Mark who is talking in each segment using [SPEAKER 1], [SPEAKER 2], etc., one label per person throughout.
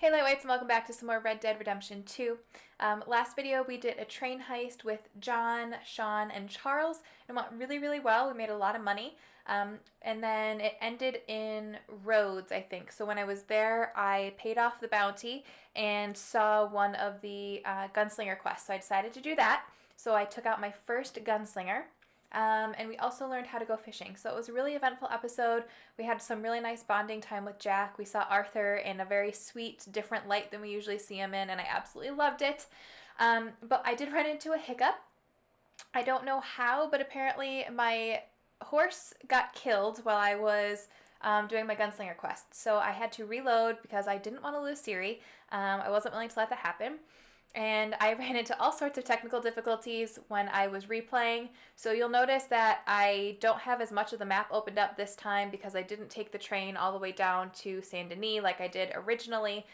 [SPEAKER 1] Hey Lightweights, and welcome back to some more Red Dead Redemption 2. Last video we did a train heist with John, Sean, and Charles. It went really well. We made a lot of money. And then it ended in Rhodes, I think. So when I was there, I paid off the bounty and saw one of the gunslinger quests. So I decided to do that. So I took out my first gunslinger. And we also learned how to go fishing. So it was a really eventful episode. We had some really nice bonding time with Jack. We saw Arthur in a very sweet, different light than we usually see him in, and I absolutely loved it. But I did run into a hiccup. I don't know how, but apparently my horse got killed while I was doing my gunslinger quest. So I had to reload because I didn't want to lose Siri. I wasn't willing to let that happen. And I ran into all sorts of technical difficulties when I was replaying. So you'll notice that I don't have as much of the map opened up this time because I didn't take the train all the way down to Saint Denis like I did originally.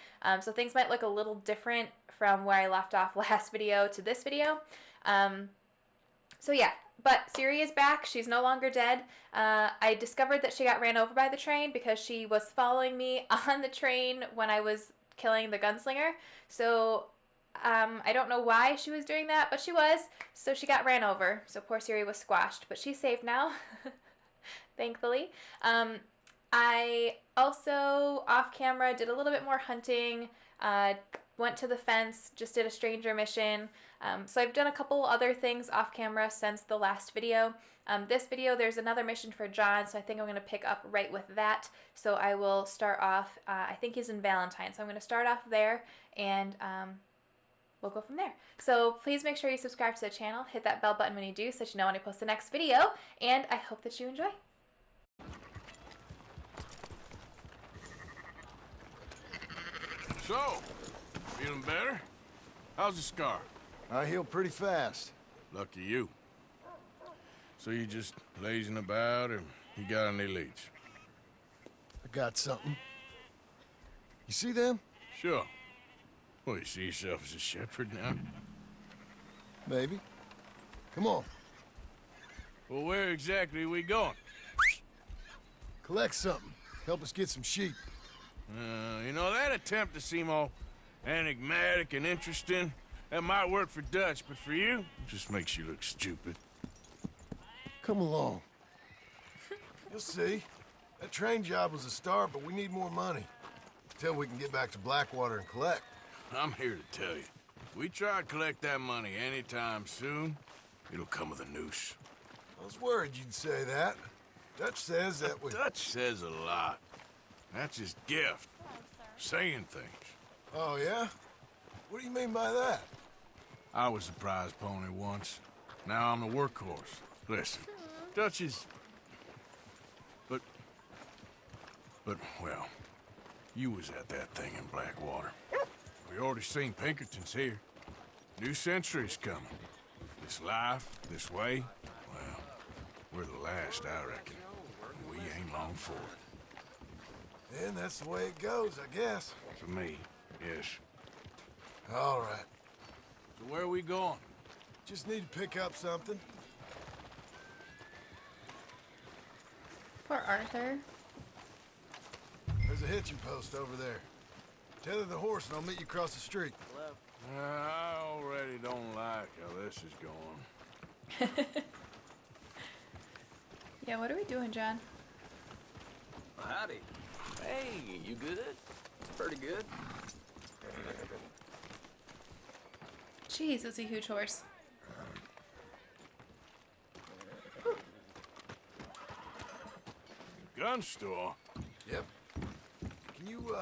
[SPEAKER 1] So things might look a little different from where I left off last video to this video. So yeah, but Siri is back. She's no longer dead. I discovered that she got ran over by the train because she was following me on the train when I was killing the gunslinger. So I don't know why she was doing that, but she was. So she got ran over. So poor Siri was squashed, but she's safe now, thankfully. I also, off camera, did a little bit more hunting, went to the fence, just did a stranger mission. So I've done a couple other things off camera since the last video. This video, there's another mission for John, so I think I'm going to pick up right with that. So I will start off, I think he's in Valentine, so I'm going to start off there, and we'll go from there. So please make sure you subscribe to the channel, hit that bell button when you do so that you know when I post the next video, and I hope that you enjoy.
[SPEAKER 2] So, feeling better? How's the scar?
[SPEAKER 3] I heal pretty fast.
[SPEAKER 2] Lucky you. So you just lazing about, or you got any leads?
[SPEAKER 3] I got something. You see them?
[SPEAKER 2] Sure. Well, you see yourself as a shepherd now?
[SPEAKER 3] Maybe. Come on.
[SPEAKER 2] Well, where exactly are we going?
[SPEAKER 3] Collect something. Help us get some sheep.
[SPEAKER 2] You know, that attempt to seem all enigmatic and interesting, that might work for Dutch, but for you, it just makes you look stupid.
[SPEAKER 3] Come along. You'll see. That train job was a start, but we need more money. Till we can get back to Blackwater and collect.
[SPEAKER 2] I'm here to tell you, if we try to collect that money anytime soon, it'll come with a noose.
[SPEAKER 3] I was worried you'd say that. Dutch says that we...
[SPEAKER 2] Dutch says a lot. That's his gift. Saying things.
[SPEAKER 3] Oh, yeah? What do you mean by that?
[SPEAKER 2] I was the prize pony once. Now I'm the workhorse. Listen, Dutch is... But, well, you was at that thing in Blackwater. We already seen Pinkertons here. New century's coming. This life, this way, well, we're the last, I reckon. And we ain't long for it.
[SPEAKER 3] And that's the way it goes, I guess.
[SPEAKER 2] For me, yes.
[SPEAKER 3] All right.
[SPEAKER 2] So where are we going?
[SPEAKER 3] Just need to pick up something.
[SPEAKER 1] Poor Arthur.
[SPEAKER 3] There's a hitching post over there. Tether the horse and I'll meet you across the street.
[SPEAKER 2] I already don't like how this is going.
[SPEAKER 1] Yeah, what are we doing, John?
[SPEAKER 4] Howdy. Hey, you good? Pretty good.
[SPEAKER 1] Jeez, that's a huge horse.
[SPEAKER 2] Gun store?
[SPEAKER 3] Yep. Can you,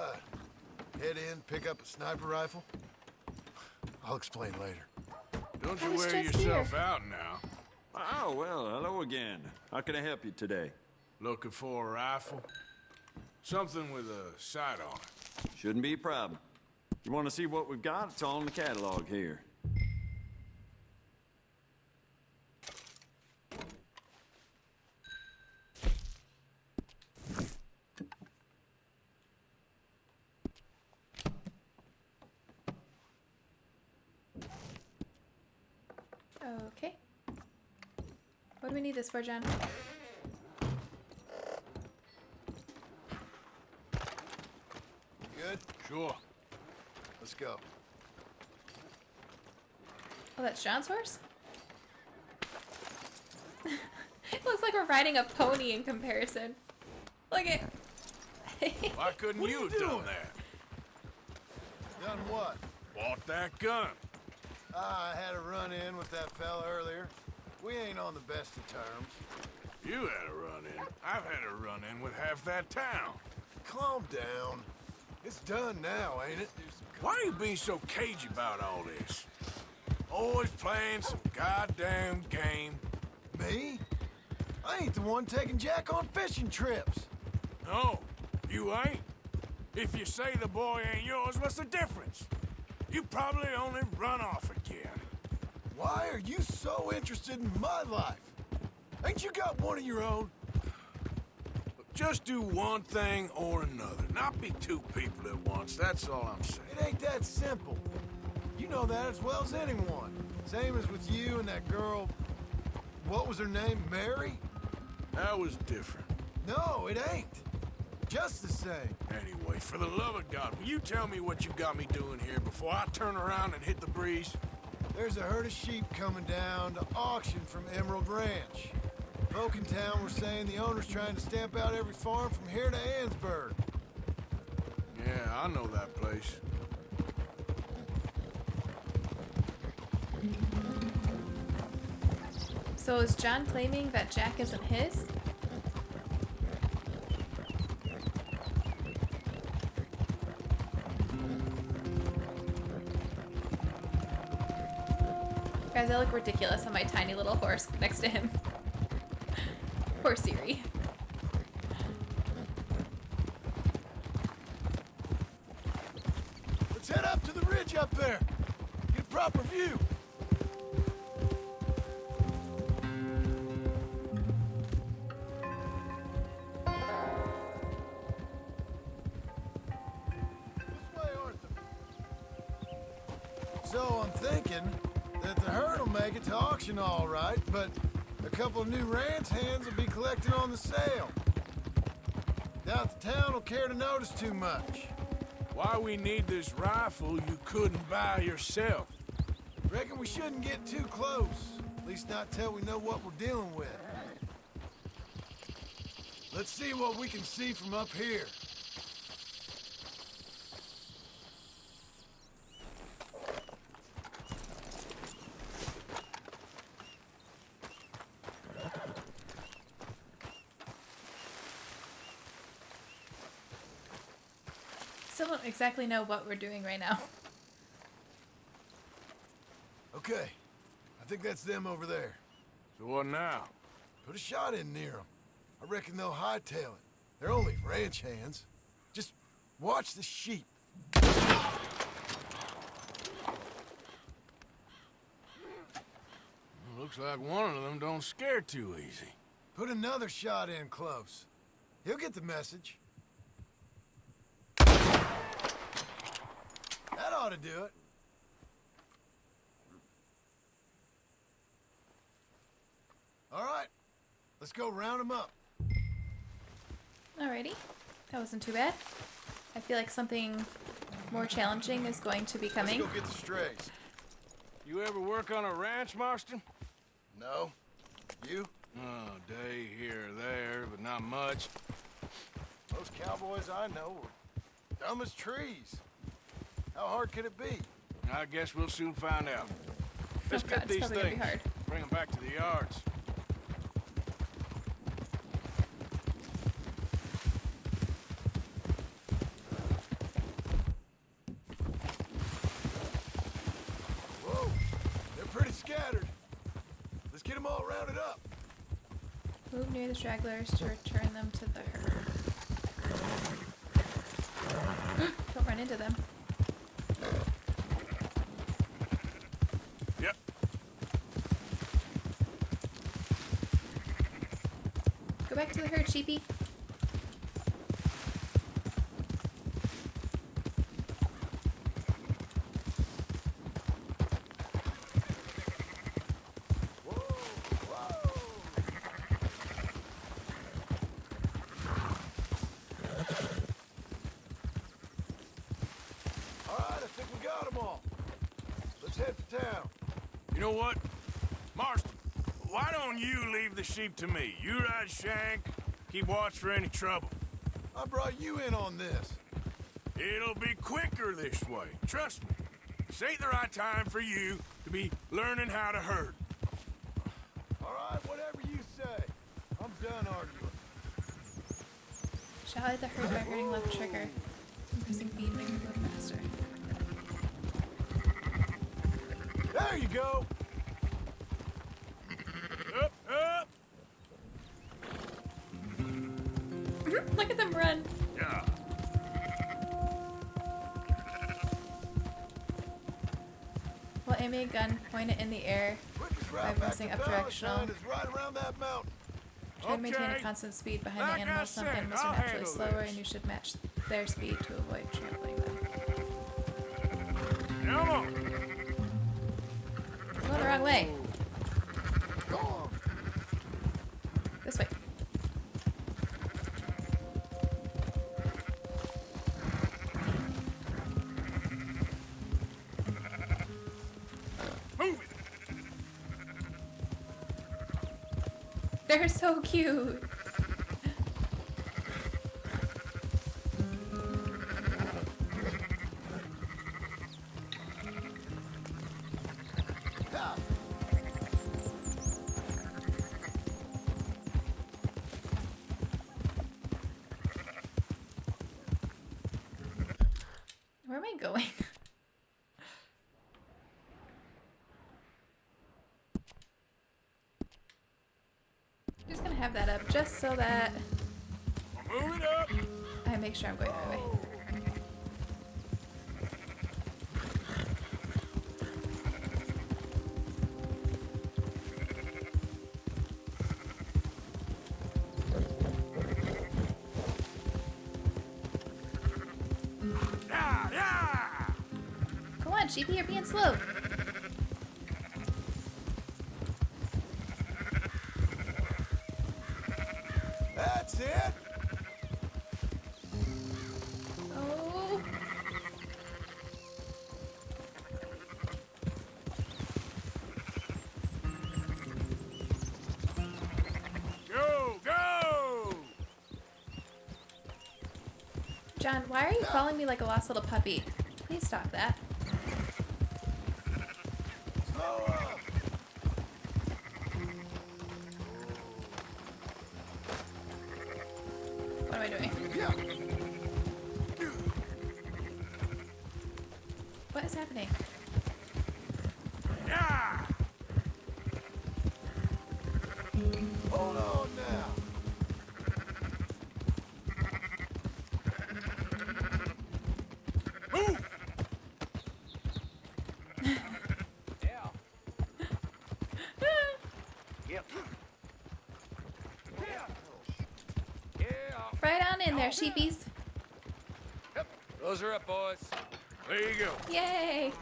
[SPEAKER 3] head in, pick up a sniper rifle? I'll explain later.
[SPEAKER 2] Don't
[SPEAKER 1] I
[SPEAKER 2] you
[SPEAKER 1] was
[SPEAKER 2] wear
[SPEAKER 1] just
[SPEAKER 2] yourself
[SPEAKER 1] here.
[SPEAKER 2] out now.
[SPEAKER 4] Oh, well, hello again. How can I help you today?
[SPEAKER 2] Looking for a rifle? Something with a sight on it.
[SPEAKER 4] Shouldn't be a problem. You want to see what we've got? It's all in the catalog here.
[SPEAKER 1] Okay. What do we need this for, John?
[SPEAKER 3] Good?
[SPEAKER 2] Sure.
[SPEAKER 3] Let's go.
[SPEAKER 1] Oh, that's John's horse? It looks like we're riding a pony in comparison. Look at...
[SPEAKER 2] Why couldn't you have done that?
[SPEAKER 3] Done what?
[SPEAKER 2] Bought that gun.
[SPEAKER 3] I had a run-in with that fella earlier. We ain't on the best of terms.
[SPEAKER 2] You had a run-in. I've had a run-in with half that town.
[SPEAKER 3] Calm down. It's done now, ain't it?
[SPEAKER 2] Why are you being so cagey about all this? Always playing some goddamn game.
[SPEAKER 3] Me? I ain't the one taking Jack on fishing trips.
[SPEAKER 2] No, you ain't. If you say the boy ain't yours, what's the difference? You probably only run off again.
[SPEAKER 3] Why are you so interested in my life? Ain't you got one of your own?
[SPEAKER 2] Just do one thing or another. Not be two people at once, that's all I'm saying.
[SPEAKER 3] It ain't that simple. You know that as well as anyone. Same as with you and that girl... What was her name? Mary?
[SPEAKER 2] That was different.
[SPEAKER 3] No, it ain't. Just the same.
[SPEAKER 2] Anyway, for the love of God, will you tell me what you got me doing here before I turn around and hit the breeze?
[SPEAKER 3] There's a herd of sheep coming down to auction from Emerald Ranch. Folk in town were saying the owner's trying to stamp out every farm from here to Ansburg.
[SPEAKER 2] Yeah, I know that place.
[SPEAKER 1] So is John claiming that Jack isn't his? Guys, I look ridiculous on my tiny little horse next to him. Poor Siri.
[SPEAKER 3] Let's head up to the ridge up there. Get a proper view. This way, Arthur. So I'm thinking that the herd will make it to auction all right, but a couple of new ranch hands will be collecting on the sale. Doubt the town will care to notice too much.
[SPEAKER 2] Why we need this rifle you couldn't buy yourself?
[SPEAKER 3] Reckon we shouldn't get too close. At least not till we know what we're dealing with. Let's see what we can see from up here.
[SPEAKER 1] Still don't exactly know what we're doing right now.
[SPEAKER 3] Okay, I think that's them over there.
[SPEAKER 2] So what now?
[SPEAKER 3] Put a shot in near them. I reckon they'll hightail it. They're only ranch hands. Just watch the sheep.
[SPEAKER 2] Looks like one of them don't scare too easy.
[SPEAKER 3] Put another shot in close. He'll get the message. That ought to do it. All right, let's go round them up.
[SPEAKER 1] Alrighty. That wasn't too bad. I feel like something more challenging is going to be coming.
[SPEAKER 3] Let's go get the strays.
[SPEAKER 2] You ever work on a ranch, Marston?
[SPEAKER 3] No? You?
[SPEAKER 2] Oh, day here or there, but not much.
[SPEAKER 3] Those cowboys I know are dumb as trees. How hard could it be?
[SPEAKER 2] I guess we'll soon find out. Let's
[SPEAKER 1] Oh
[SPEAKER 2] get
[SPEAKER 1] God, it's
[SPEAKER 2] these
[SPEAKER 1] probably gonna be
[SPEAKER 2] things.
[SPEAKER 1] hard.
[SPEAKER 2] Bring them back to the yards.
[SPEAKER 3] Whoa, they're pretty scattered. Let's get them all rounded up.
[SPEAKER 1] Move near the stragglers to return them to the herd. Don't run into them.
[SPEAKER 2] Yep.
[SPEAKER 1] Go back to the herd, sheepy.
[SPEAKER 3] Whoa, whoa. All right, I think we Let's head for town.
[SPEAKER 2] You know what? Marston, why don't you leave the sheep to me? You ride Shank, keep watch for any trouble.
[SPEAKER 3] I brought you in on this.
[SPEAKER 2] It'll be quicker this way, trust me. This ain't the right time for you to be learning how to herd.
[SPEAKER 3] All right, whatever you say. I'm done arguing.
[SPEAKER 1] Shall I the herd by herding left trigger and pressing B to make it go faster?
[SPEAKER 3] There you go.
[SPEAKER 2] Up, up!
[SPEAKER 1] Look at them run.
[SPEAKER 2] Yeah.
[SPEAKER 1] While aiming a gun, point it in the air.
[SPEAKER 3] Quickest
[SPEAKER 1] By
[SPEAKER 3] route back
[SPEAKER 1] pressing
[SPEAKER 3] to
[SPEAKER 1] up directional.
[SPEAKER 3] Valentine is right around that mountain.
[SPEAKER 1] Try to maintain a
[SPEAKER 2] Okay.
[SPEAKER 1] constant speed behind
[SPEAKER 2] Like
[SPEAKER 1] the
[SPEAKER 2] I
[SPEAKER 1] animals. Some
[SPEAKER 2] said,
[SPEAKER 1] animals
[SPEAKER 2] I'll
[SPEAKER 1] are naturally
[SPEAKER 2] handle
[SPEAKER 1] slower,
[SPEAKER 2] this.
[SPEAKER 1] and you should match their speed to avoid trampling them.
[SPEAKER 2] Come on!
[SPEAKER 1] Going the wrong way.
[SPEAKER 3] Go on.
[SPEAKER 1] This way.
[SPEAKER 2] Move it!
[SPEAKER 1] They're so cute.
[SPEAKER 3] Ha.
[SPEAKER 1] Where am I going? Just gonna have that up just so that
[SPEAKER 2] Move it up!
[SPEAKER 1] I make sure I'm going the right way.
[SPEAKER 2] Yeah, yeah!
[SPEAKER 1] Come on, sheepy, you're being slow.
[SPEAKER 3] That's it.
[SPEAKER 1] Oh.
[SPEAKER 2] Go, go!
[SPEAKER 1] John, why are you following me like a lost little puppy? Please stop that.
[SPEAKER 3] Slow up.
[SPEAKER 1] What am I doing?
[SPEAKER 3] Yeah.
[SPEAKER 1] What is happening?
[SPEAKER 2] Yeah!
[SPEAKER 3] Hold on now.
[SPEAKER 2] Move!
[SPEAKER 1] Right on in there, sheepies.
[SPEAKER 5] Those are up, boys.
[SPEAKER 2] There you go.
[SPEAKER 1] Yay!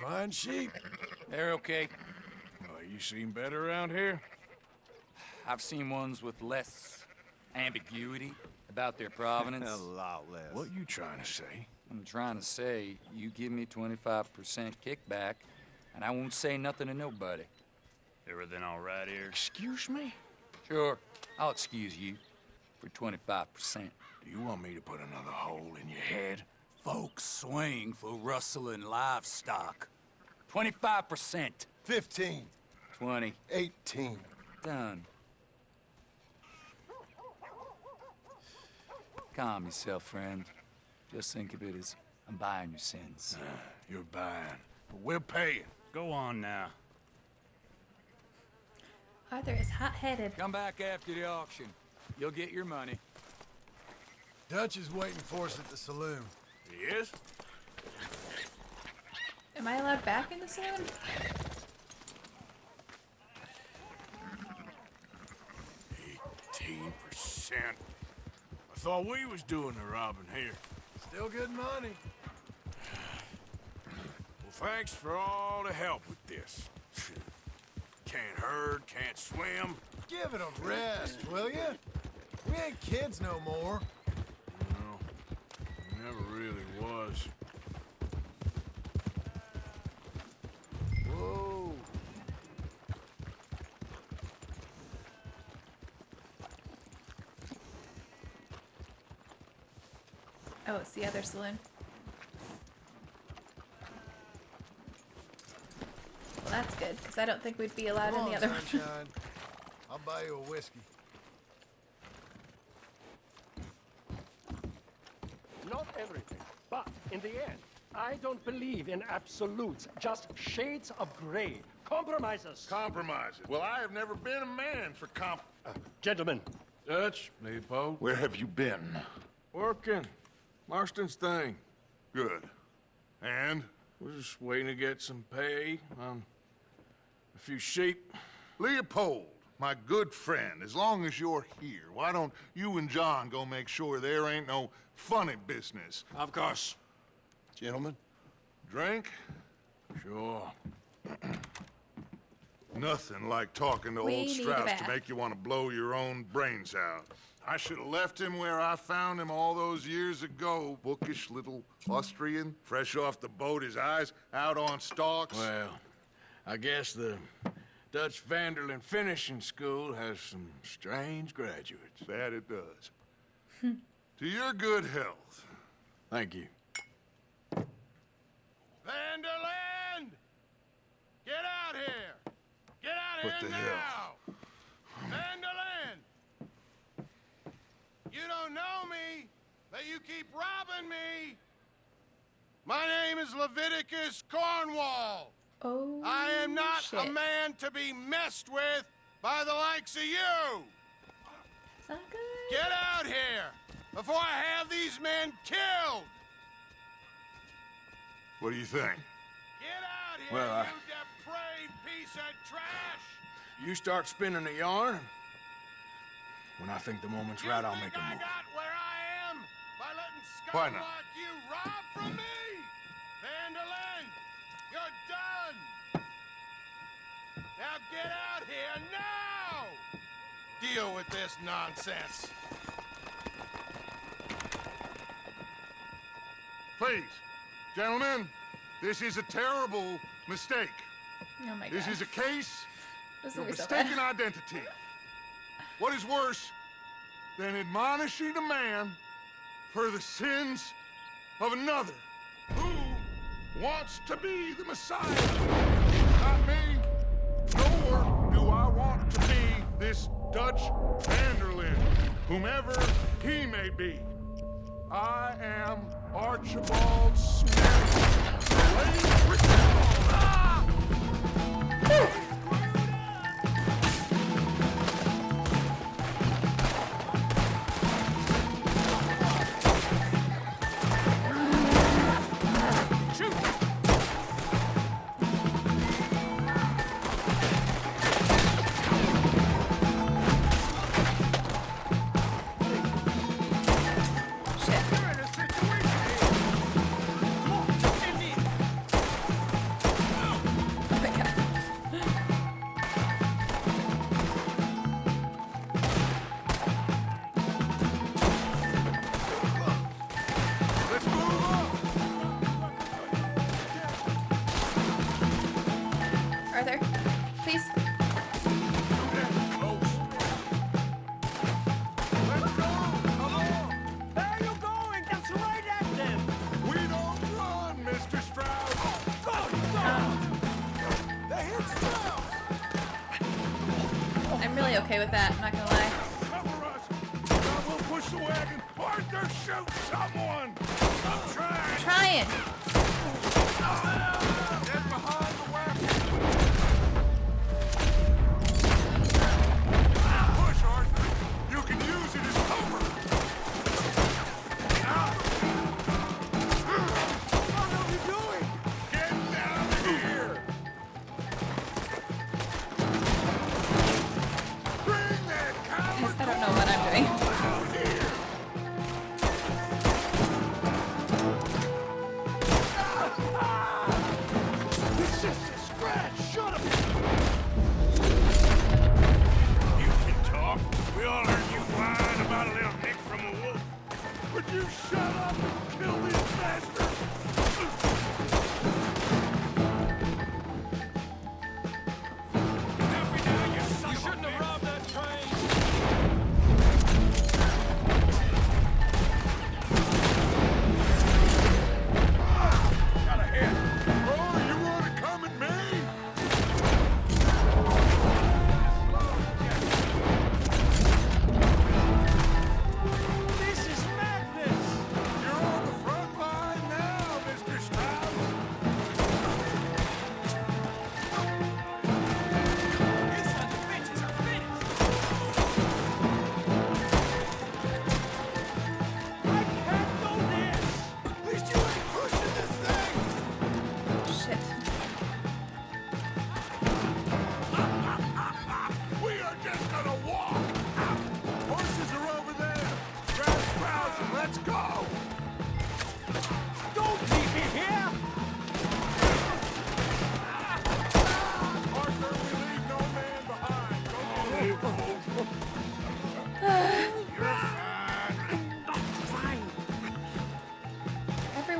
[SPEAKER 3] Fine sheep.
[SPEAKER 5] They're okay.
[SPEAKER 2] You seem better around here?
[SPEAKER 5] I've seen ones with less ambiguity about their provenance.
[SPEAKER 4] A lot less.
[SPEAKER 2] What you trying to say?
[SPEAKER 5] I'm trying to say, you give me 25% kickback, and I won't say nothing to nobody.
[SPEAKER 6] Everything all right here?
[SPEAKER 2] Excuse me?
[SPEAKER 5] Sure, I'll excuse you for 25%.
[SPEAKER 2] Do you want me to put another hole in your head?
[SPEAKER 5] Folks swing for rustling livestock. 25%.
[SPEAKER 3] 15.
[SPEAKER 5] 20.
[SPEAKER 3] 18.
[SPEAKER 5] Done. Calm yourself, friend. Just think of it as I'm buying your sins.
[SPEAKER 2] You're buying, but we're paying.
[SPEAKER 6] Go on now.
[SPEAKER 1] Arthur is hot-headed.
[SPEAKER 5] Come back after the auction. You'll get your money.
[SPEAKER 3] Dutch is waiting for us at the saloon.
[SPEAKER 2] He is?
[SPEAKER 1] Am I allowed back in the saloon?
[SPEAKER 2] 18%. I thought we was doing the robbing here.
[SPEAKER 3] Still good money.
[SPEAKER 2] Well, thanks for all the help with this. Can't herd, can't swim.
[SPEAKER 3] Give it a rest, will ya? We ain't kids no more.
[SPEAKER 2] No, never really was.
[SPEAKER 1] Oh, it's the other saloon. Well, that's good, because I don't think we'd be allowed
[SPEAKER 3] Come
[SPEAKER 1] in
[SPEAKER 3] on,
[SPEAKER 1] the other one.
[SPEAKER 3] sunshine. I'll buy you a whiskey.
[SPEAKER 7] Not everything, but in the end, I don't believe in absolutes, just shades of gray. Compromises.
[SPEAKER 8] Compromises. Well, I have never been a man for
[SPEAKER 7] Gentlemen,
[SPEAKER 2] Dutch, Leopold.
[SPEAKER 8] Where have you been?
[SPEAKER 2] Working. Marston's thing.
[SPEAKER 8] Good. And?
[SPEAKER 2] We're just waiting to get some pay on a few sheep.
[SPEAKER 8] Leopold, my good friend, as long as you're here, why don't you and John go make sure there ain't no funny business?
[SPEAKER 2] Of course.
[SPEAKER 8] Gentlemen, drink?
[SPEAKER 2] Sure.
[SPEAKER 8] Nothing like talking to
[SPEAKER 1] We
[SPEAKER 8] old
[SPEAKER 1] need a
[SPEAKER 8] Strauss
[SPEAKER 1] bath.
[SPEAKER 8] to make you want to blow your own brains out. I should have left him where I found him all those years ago. Bookish little Austrian, fresh off the boat, his eyes out on stalks.
[SPEAKER 2] Well, I guess the Dutch Vanderlyn Finishing School has some strange graduates.
[SPEAKER 8] That it does. To your good health.
[SPEAKER 2] Thank you.
[SPEAKER 3] Vanderland! Get out here! Get out
[SPEAKER 8] What
[SPEAKER 3] here
[SPEAKER 8] the
[SPEAKER 3] now!
[SPEAKER 8] hell?
[SPEAKER 3] Vanderland! You don't know me, but you keep robbing me! My name is Leviticus Cornwall!
[SPEAKER 1] Oh,
[SPEAKER 3] I am not
[SPEAKER 1] shit.
[SPEAKER 3] a man to be messed with by the likes of you!
[SPEAKER 1] It's not good.
[SPEAKER 3] Get out here before I have these men killed!
[SPEAKER 8] What do you think?
[SPEAKER 3] Get out here,
[SPEAKER 2] Well,
[SPEAKER 3] you depraved piece of trash!
[SPEAKER 2] You start spinning a yarn. When I think the moment's right, I'll make a
[SPEAKER 3] I
[SPEAKER 2] move.
[SPEAKER 3] got where I am by letting
[SPEAKER 8] Why
[SPEAKER 3] scum
[SPEAKER 8] not?
[SPEAKER 3] like you rob from me! Vanderlyn, you're done! Now get out here now! Deal with this nonsense.
[SPEAKER 8] Please, gentlemen, this is a terrible mistake.
[SPEAKER 1] Oh my god.
[SPEAKER 8] This is a case
[SPEAKER 1] This is
[SPEAKER 8] of
[SPEAKER 1] gonna be so
[SPEAKER 8] mistaken
[SPEAKER 1] bad.
[SPEAKER 8] identity. What is worse than admonishing a man for the sins of another who wants to be the Messiah? Not me, nor do I want to be this Dutch Vanderlyn, whomever he may be. I am Archibald Smith. Late recall. Ah!
[SPEAKER 1] Shit. Oh my god.
[SPEAKER 8] Let's move on.
[SPEAKER 1] Arthur, please.
[SPEAKER 8] Let's go. Come on.
[SPEAKER 7] where are you going? That's right at them.
[SPEAKER 8] We don't run, Mr. Strauss.
[SPEAKER 3] They hit Strauss!
[SPEAKER 1] I'm really okay with that, I'm not gonna lie.
[SPEAKER 8] Cover us. Now we'll push the wagon. Arthur, shoot someone. I'm trying.
[SPEAKER 1] Trying.
[SPEAKER 8] Get behind the wagon. Push, Arthur. You can use it as cover. What are you doing? Get down here. Bring that coward
[SPEAKER 1] I don't know what I'm doing.
[SPEAKER 8] out here.
[SPEAKER 7] It's just a scratch. Shut up.
[SPEAKER 2] You can talk. We all heard you whine about a little nick from a wolf.
[SPEAKER 8] Would you shut up and kill these bastards?
[SPEAKER 7] You shouldn't have robbed that train.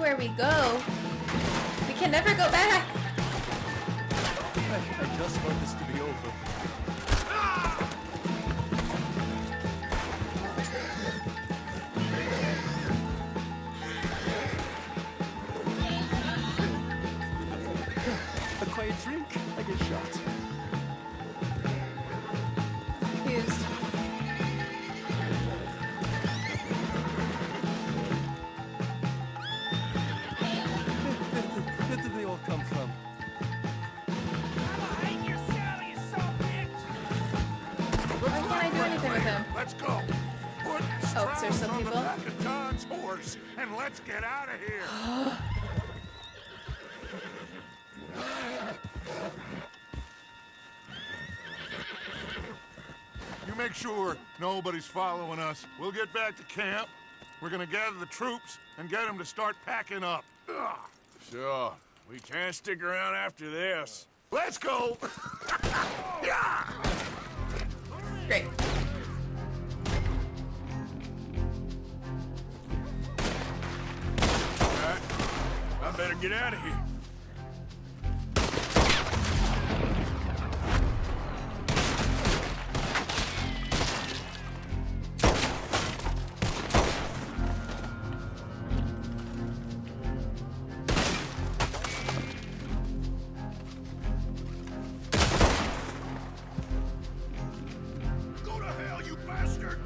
[SPEAKER 1] anywhere we go, we can never go back.
[SPEAKER 9] I just want this to be over. A quiet drink, I get shot.
[SPEAKER 1] Confused.
[SPEAKER 9] Where did they all come from?
[SPEAKER 1] Why can't I do anything with him?
[SPEAKER 8] Let's go. Put
[SPEAKER 1] Oh, is there
[SPEAKER 8] straps
[SPEAKER 1] some
[SPEAKER 8] on the
[SPEAKER 1] people?
[SPEAKER 8] back of John's horse, and let's get out of here. You make sure nobody's following us. We'll get back to camp. We're gonna gather the troops and get them to start packing up. Ugh.
[SPEAKER 2] Sure. We can't stick around after this.
[SPEAKER 8] Let's go. Yeah.
[SPEAKER 1] Great.
[SPEAKER 2] All right. I better get out of here.
[SPEAKER 8] Go to hell, you bastard.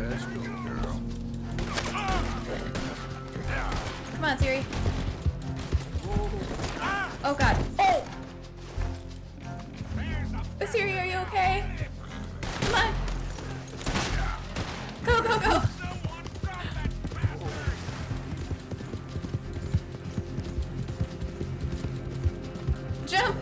[SPEAKER 2] Let's go, girl.
[SPEAKER 1] Come on, Siri. Oh god. Oh! Oh, Siri, are you okay? Come on. Go, go, go. Jump.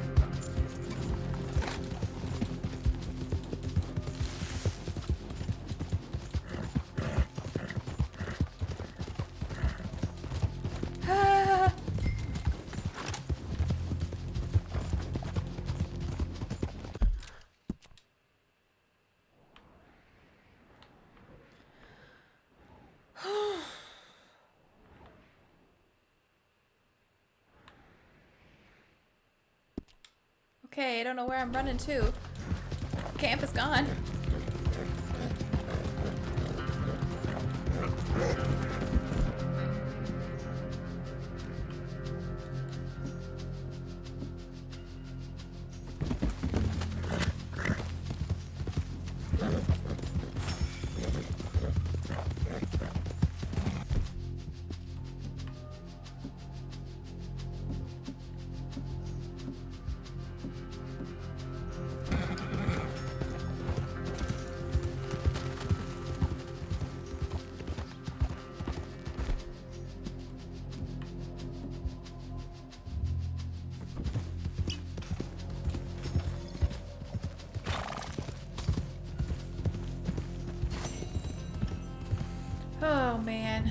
[SPEAKER 1] Ah. Okay, I don't know where I'm running to. Camp is gone. Oh man.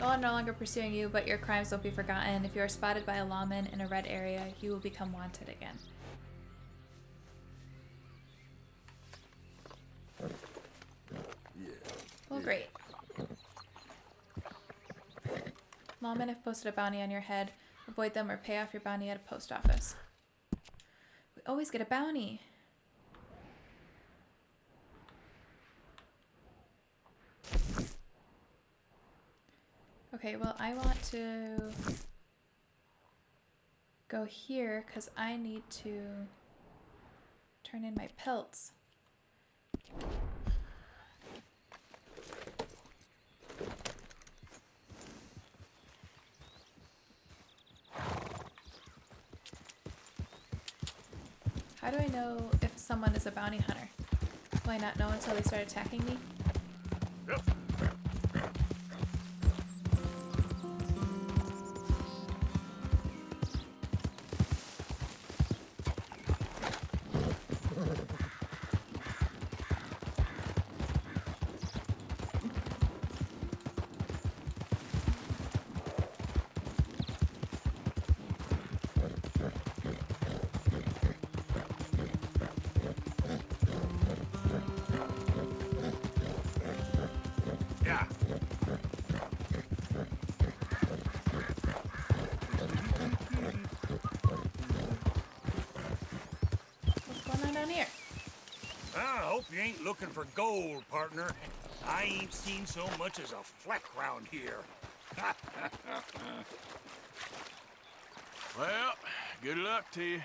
[SPEAKER 1] Well, I'm no longer pursuing you, but your crimes won't be forgotten. If you are spotted by a lawman in a red area, you will become wanted again. Well, great. Lawmen have posted a bounty on your head. Avoid them or pay off your bounty at a post office. We always get a bounty. Okay, well, I want to go here because I need to turn in my pelts. How do I know if someone is a bounty hunter? Will I not know until they start attacking me?
[SPEAKER 8] Yep.
[SPEAKER 1] down here?
[SPEAKER 10] I hope you ain't looking for gold, partner. I ain't seen so much as a fleck round here.
[SPEAKER 2] Well, good luck to you.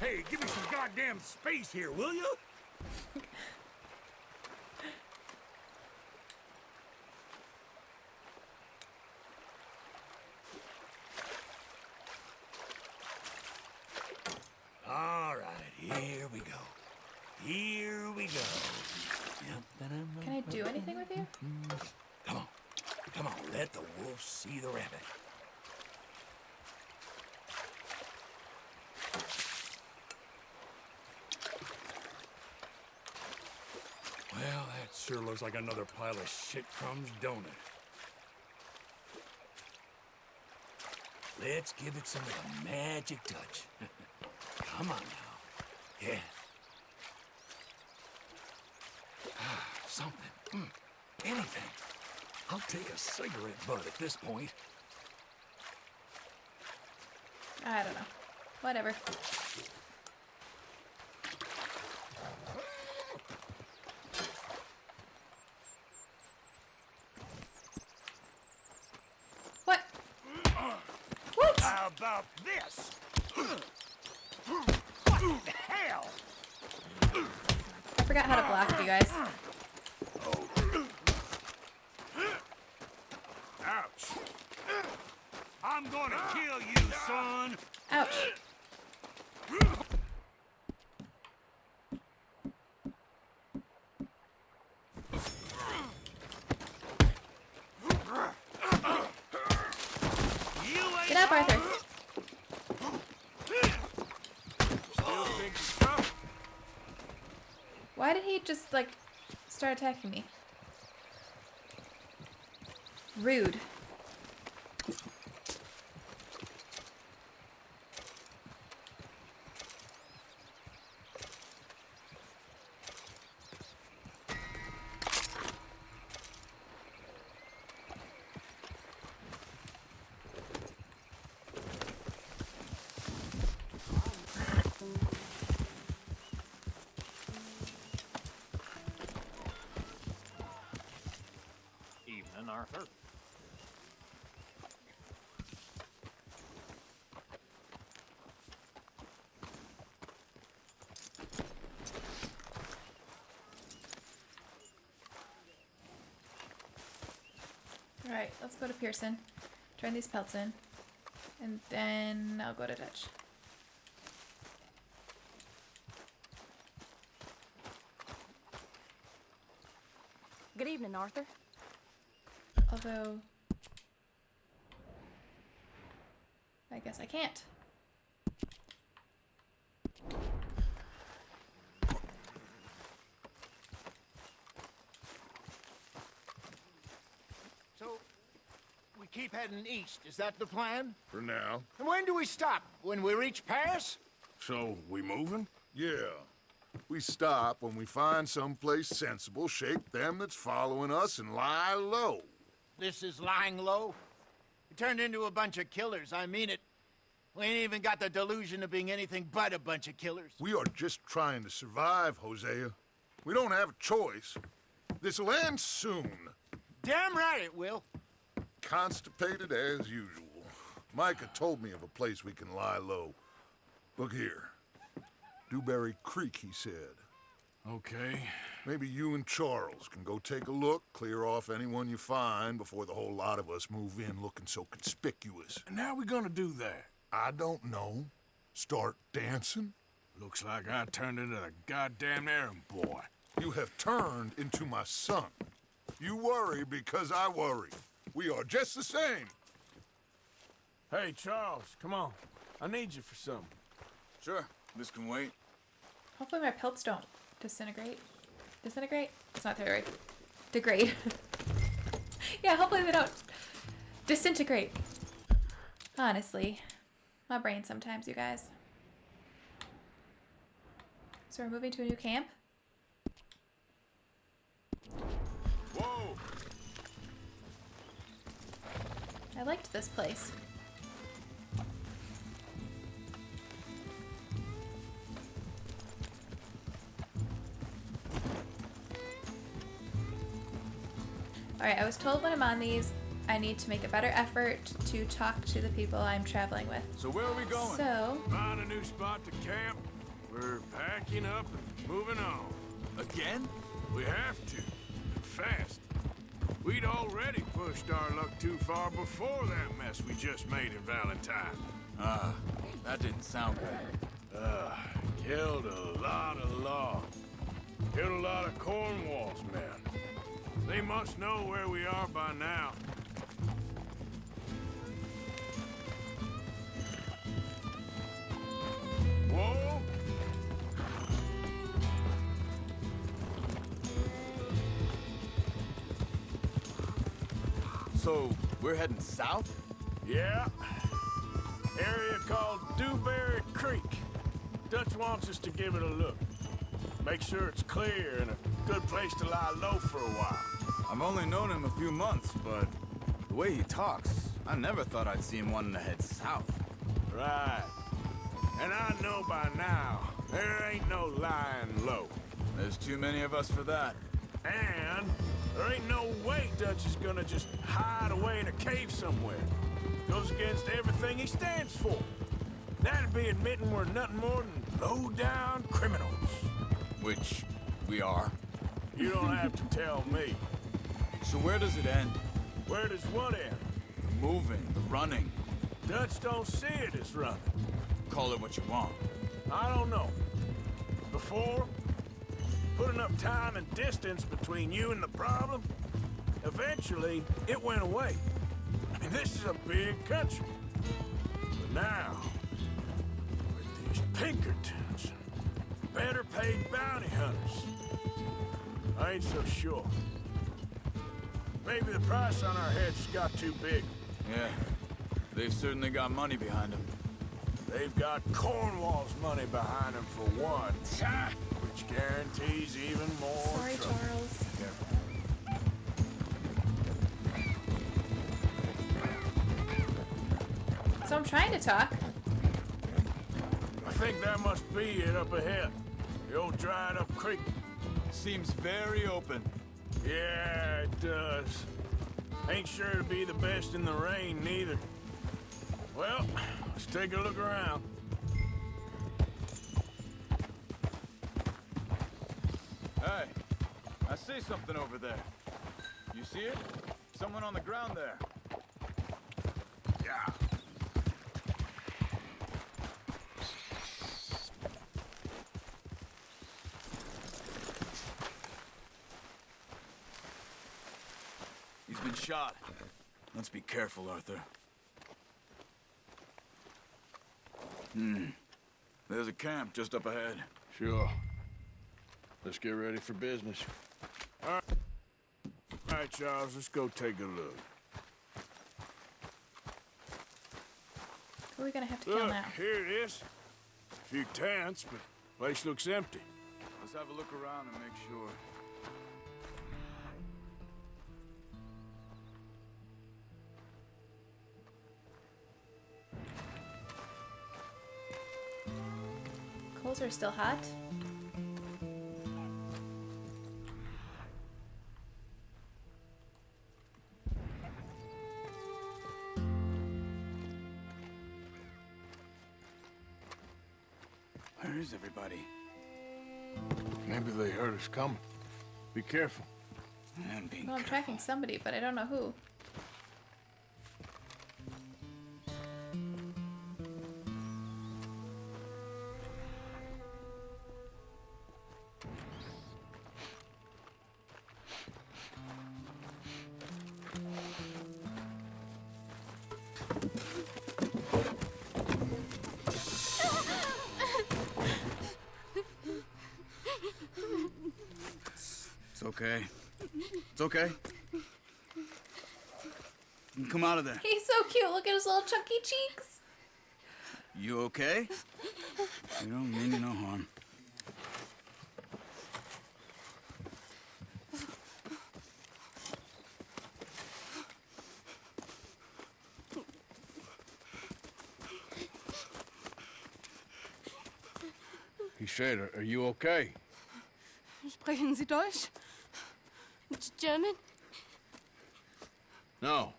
[SPEAKER 10] Hey, give me some goddamn space here, will you? All right, here we go. Here we go.
[SPEAKER 1] Can I do anything with you?
[SPEAKER 10] Come on. Come on, let the wolf see the rabbit. Well, that sure looks like another pile of shit crumbs, don't it? Let's give it some of the magic touch. Come on now. Yeah. Something. Anything. I'll take a cigarette butt at this point.
[SPEAKER 1] I don't know. Whatever. What? What?
[SPEAKER 10] How about this? What the hell?
[SPEAKER 1] I forgot how to block you guys.
[SPEAKER 10] Ouch. I'm gonna kill you, son.
[SPEAKER 1] Ouch. Get up, Arthur. Why did he just, like, start attacking me? Rude.
[SPEAKER 7] Evening, Arthur.
[SPEAKER 1] Alright, let's go to Pearson. Turn these pelts in. And then I'll go to Dutch.
[SPEAKER 11] Good evening, Arthur.
[SPEAKER 1] Although, I guess I can't.
[SPEAKER 12] So, we keep heading east. Is that the plan?
[SPEAKER 8] For now.
[SPEAKER 12] And when do we stop? When we reach Paris?
[SPEAKER 2] So, we moving?
[SPEAKER 8] Yeah. We stop when we find someplace sensible, shake them that's following us, and lie low.
[SPEAKER 12] This is lying low? We turned into a bunch of killers, I mean it. We ain't even got the delusion of being anything but a bunch of killers.
[SPEAKER 8] We are just trying to survive, Hosea. We don't have a choice. This'll end soon.
[SPEAKER 12] Damn right it will.
[SPEAKER 8] Constipated as usual. Micah told me of a place we can lie low. Look here. Dewberry Creek, he said.
[SPEAKER 2] Okay.
[SPEAKER 8] Maybe you and Charles can go take a look, clear off anyone you find before the whole lot of us move in looking so conspicuous.
[SPEAKER 2] And how we gonna do that?
[SPEAKER 8] I don't know. Start dancing?
[SPEAKER 2] Looks like I turned into the goddamn errand boy.
[SPEAKER 8] You have turned into my son. You worry because I worry. We are just the same.
[SPEAKER 2] Hey, Charles, come on. I need you for something.
[SPEAKER 13] Sure, this can wait.
[SPEAKER 1] Hopefully my pelts don't disintegrate. Disintegrate? It's not the right. Degrade. Yeah, hopefully they don't disintegrate. Honestly. My brain sometimes, you guys. So we're moving to a new camp?
[SPEAKER 8] Whoa!
[SPEAKER 1] I liked this place. Alright, I was told when I'm on these, I need to make a better effort to talk to the people I'm traveling with.
[SPEAKER 2] So where are we going?
[SPEAKER 1] So...
[SPEAKER 2] Find a new spot to camp. We're packing up and moving on.
[SPEAKER 13] Again?
[SPEAKER 2] We have to. And fast. We'd already pushed our luck too far before that mess we just made in Valentine.
[SPEAKER 13] That didn't sound good.
[SPEAKER 2] Killed a lot of law. Killed a lot of Cornwall's men. They must know where we are by now. Whoa!
[SPEAKER 13] So, we're heading south?
[SPEAKER 2] Yeah. Area called Dewberry Creek. Dutch wants us to give it a look. Make sure it's clear and a good place to lie low for a while.
[SPEAKER 13] I've only known him a few months, but the way he talks, I never thought I'd see him wanting to head south.
[SPEAKER 2] Right. And I know by now, there ain't no lying low.
[SPEAKER 13] There's too many of us for that.
[SPEAKER 2] And there ain't no way Dutch is gonna just hide away in a cave somewhere. Goes against everything he stands for. That'd be admitting we're nothing more than low-down criminals.
[SPEAKER 13] Which we are.
[SPEAKER 2] You don't have to tell me.
[SPEAKER 13] So where does it end?
[SPEAKER 2] Where does what end?
[SPEAKER 13] The moving, the running.
[SPEAKER 2] Dutch don't see it as running.
[SPEAKER 13] Call it what you want.
[SPEAKER 2] I don't know. Before, put enough time and distance between you and the problem, eventually it went away. I mean, this is a big country. But now, with these Pinkertons and better paid bounty hunters, I ain't so sure. Maybe the price on our heads got too big.
[SPEAKER 13] Yeah, they've certainly got money behind them.
[SPEAKER 2] They've got Cornwall's money behind them for one, which guarantees even more
[SPEAKER 1] Sorry,
[SPEAKER 2] trouble.
[SPEAKER 1] Charles. So I'm trying to talk.
[SPEAKER 2] I think that must be it up ahead. The old dried up creek.
[SPEAKER 13] Seems very open.
[SPEAKER 2] Yeah, it does. Ain't sure to be the best in the rain, neither. Well, let's take a look around.
[SPEAKER 13] Hey, I see something over there. You see it? Someone on the ground there.
[SPEAKER 2] Yeah.
[SPEAKER 13] He's been shot. Let's be careful, Arthur. There's a camp just up ahead.
[SPEAKER 2] Sure. Let's get ready for business. All right, Charles, let's go take a look.
[SPEAKER 1] Who are we gonna have to kill
[SPEAKER 2] Look,
[SPEAKER 1] now?
[SPEAKER 2] here it is. A few tents, but place looks empty.
[SPEAKER 13] Let's have a look around and make sure.
[SPEAKER 1] Coals are still hot.
[SPEAKER 13] Where is everybody?
[SPEAKER 2] Maybe they heard us coming. Be careful.
[SPEAKER 1] Well, I'm tracking somebody, but I don't know who.
[SPEAKER 13] It's okay. It's okay. You can come out of there.
[SPEAKER 1] He's so cute. Look at his little chunky cheeks.
[SPEAKER 13] You okay? You don't mean you no harm.
[SPEAKER 2] said, are you okay?
[SPEAKER 11] Sprechen Sie Deutsch? German?
[SPEAKER 2] No.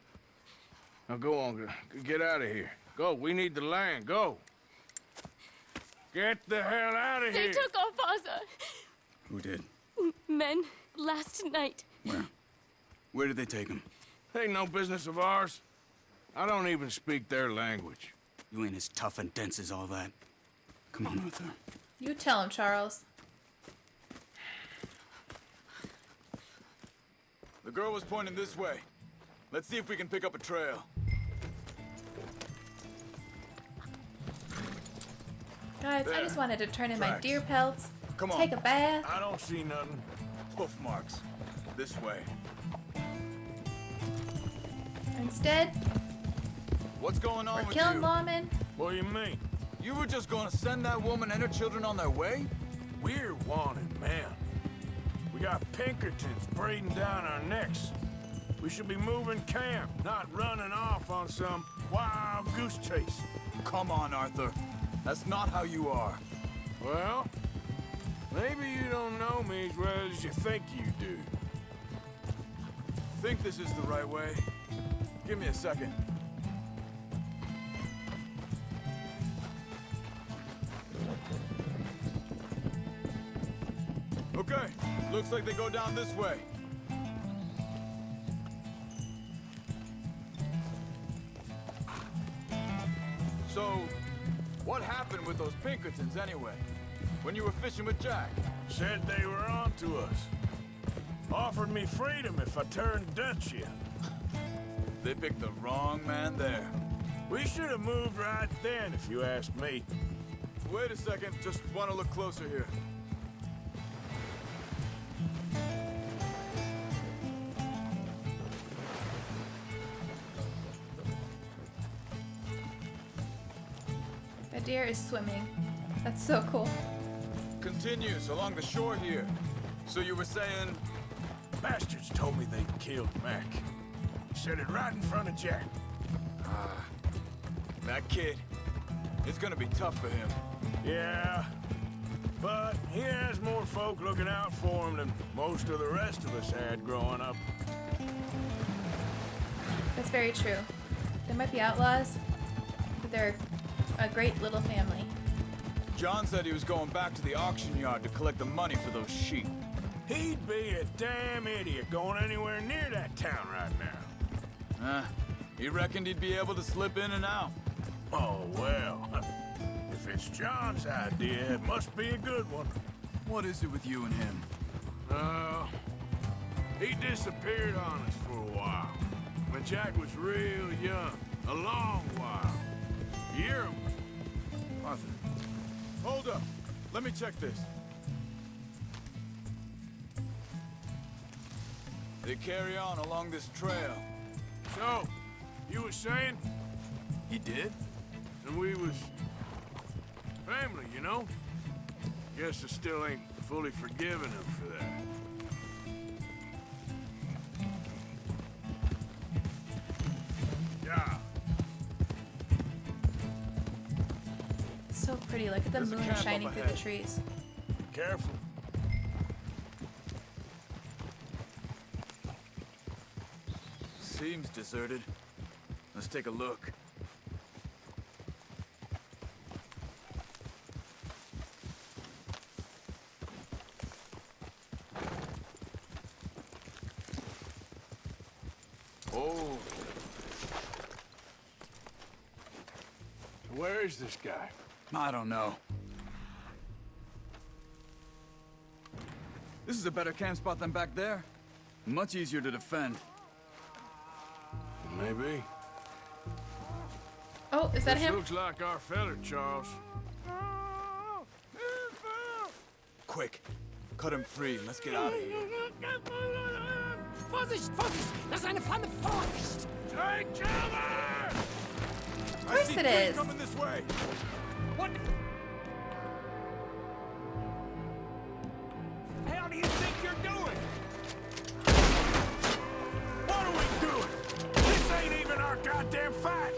[SPEAKER 2] Now go on, get out of here. Go, we need the land, go. Get the hell out of
[SPEAKER 11] They
[SPEAKER 2] here!
[SPEAKER 11] took our father.
[SPEAKER 13] Who did?
[SPEAKER 11] Men, last night.
[SPEAKER 13] Where? Where did they take him?
[SPEAKER 2] Ain't no business of ours. I don't even speak their language.
[SPEAKER 13] You ain't as tough and dense as all that. Come on, Arthur.
[SPEAKER 1] You tell him, Charles.
[SPEAKER 13] The girl was pointing this way. Let's see if we can pick up a trail.
[SPEAKER 1] Guys, I just wanted to turn in my
[SPEAKER 2] Tracks.
[SPEAKER 1] deer pelts,
[SPEAKER 13] Come on.
[SPEAKER 1] take a bath.
[SPEAKER 2] I don't see nothing.
[SPEAKER 13] Hoof marks. This way.
[SPEAKER 1] Instead,
[SPEAKER 13] What's going on
[SPEAKER 1] we're
[SPEAKER 13] with
[SPEAKER 1] killing
[SPEAKER 13] you?
[SPEAKER 1] lawmen.
[SPEAKER 2] What do you mean?
[SPEAKER 13] You were just gonna send that woman and her children on their way?
[SPEAKER 2] We're wanted, man. We got Pinkertons breathing down our necks. We should be moving camp, not running off on some wild goose chase.
[SPEAKER 13] Come on, Arthur. That's not how you are.
[SPEAKER 2] Well, maybe you don't know me as well as you think you do.
[SPEAKER 13] Think this is the right way? Give me a second. Okay, looks like they go down this way. So, what happened with those Pinkertons anyway? When you were fishing with Jack?
[SPEAKER 2] Said they were on to us. Offered me freedom if I turned Dutch yet.
[SPEAKER 13] They picked the wrong man there.
[SPEAKER 2] We should have moved right then, if you ask me.
[SPEAKER 13] Wait a second, just want to look closer here.
[SPEAKER 1] The deer is swimming. That's so cool.
[SPEAKER 13] Continues along the shore here. So you were saying...
[SPEAKER 2] Bastards told me they'd killed Mac. Said it right in front of Jack.
[SPEAKER 13] That kid, it's gonna be tough for him.
[SPEAKER 2] Yeah, but he has more folk looking out for him than most of the rest of us had growing up.
[SPEAKER 1] That's very true. They might be outlaws, but they're a great little family.
[SPEAKER 13] John said he was going back to the auction yard to collect the money for those sheep.
[SPEAKER 2] He'd be a damn idiot going anywhere near that town right now.
[SPEAKER 13] He reckoned he'd be able to slip in and out.
[SPEAKER 2] Oh, well. If it's John's idea, it must be a good one.
[SPEAKER 13] What is it with you and him?
[SPEAKER 2] He disappeared on us for a while. When Jack was real young. A long while. You hear him?
[SPEAKER 13] Arthur. Hold up. Let me check this. They carry on along this trail.
[SPEAKER 2] So, you was saying?
[SPEAKER 13] He did?
[SPEAKER 2] And we was... family, you know? Guess I still ain't fully forgiven him for that. Yeah.
[SPEAKER 1] It's so pretty. Look at the
[SPEAKER 13] There's a
[SPEAKER 1] moon
[SPEAKER 13] camp up
[SPEAKER 1] shining through
[SPEAKER 13] ahead.
[SPEAKER 1] the trees.
[SPEAKER 2] Careful.
[SPEAKER 13] Seems deserted. Let's take a look. Oh.
[SPEAKER 2] Where is this guy?
[SPEAKER 13] I don't know. This is a better camp spot than back there. Much easier to defend.
[SPEAKER 2] Maybe.
[SPEAKER 1] Oh, is that
[SPEAKER 2] This
[SPEAKER 1] him?
[SPEAKER 2] looks like our fella, Charles.
[SPEAKER 13] Quick, cut him free and let's get out of here.
[SPEAKER 7] Vorsicht, Vorsicht! Das ist eine Pfanne! Vorsicht!
[SPEAKER 2] Take cover!
[SPEAKER 1] Of course it is.
[SPEAKER 13] Coming this way.
[SPEAKER 7] What the hell do you think you're doing?
[SPEAKER 2] What are we doing? This ain't even our goddamn fight!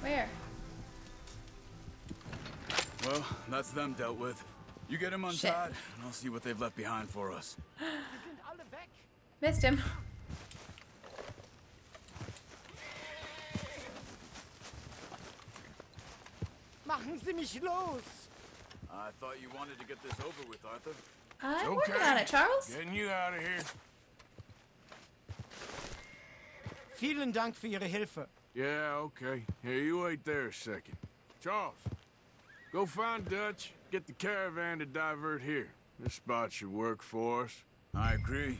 [SPEAKER 1] Where?
[SPEAKER 13] Well, that's them dealt with. You get them untied, and I'll see what they've left behind for us.
[SPEAKER 1] Missed him.
[SPEAKER 9] Machen Sie mich los!
[SPEAKER 13] I thought you wanted to get this over with, Arthur.
[SPEAKER 1] I'm working on it, Charles.
[SPEAKER 2] Getting you out of here.
[SPEAKER 9] Vielen Dank für Ihre Hilfe.
[SPEAKER 2] Yeah, okay. Here, you wait there a second. Charles, go find Dutch. Get the caravan to divert here. This spot should work for us.
[SPEAKER 13] I agree.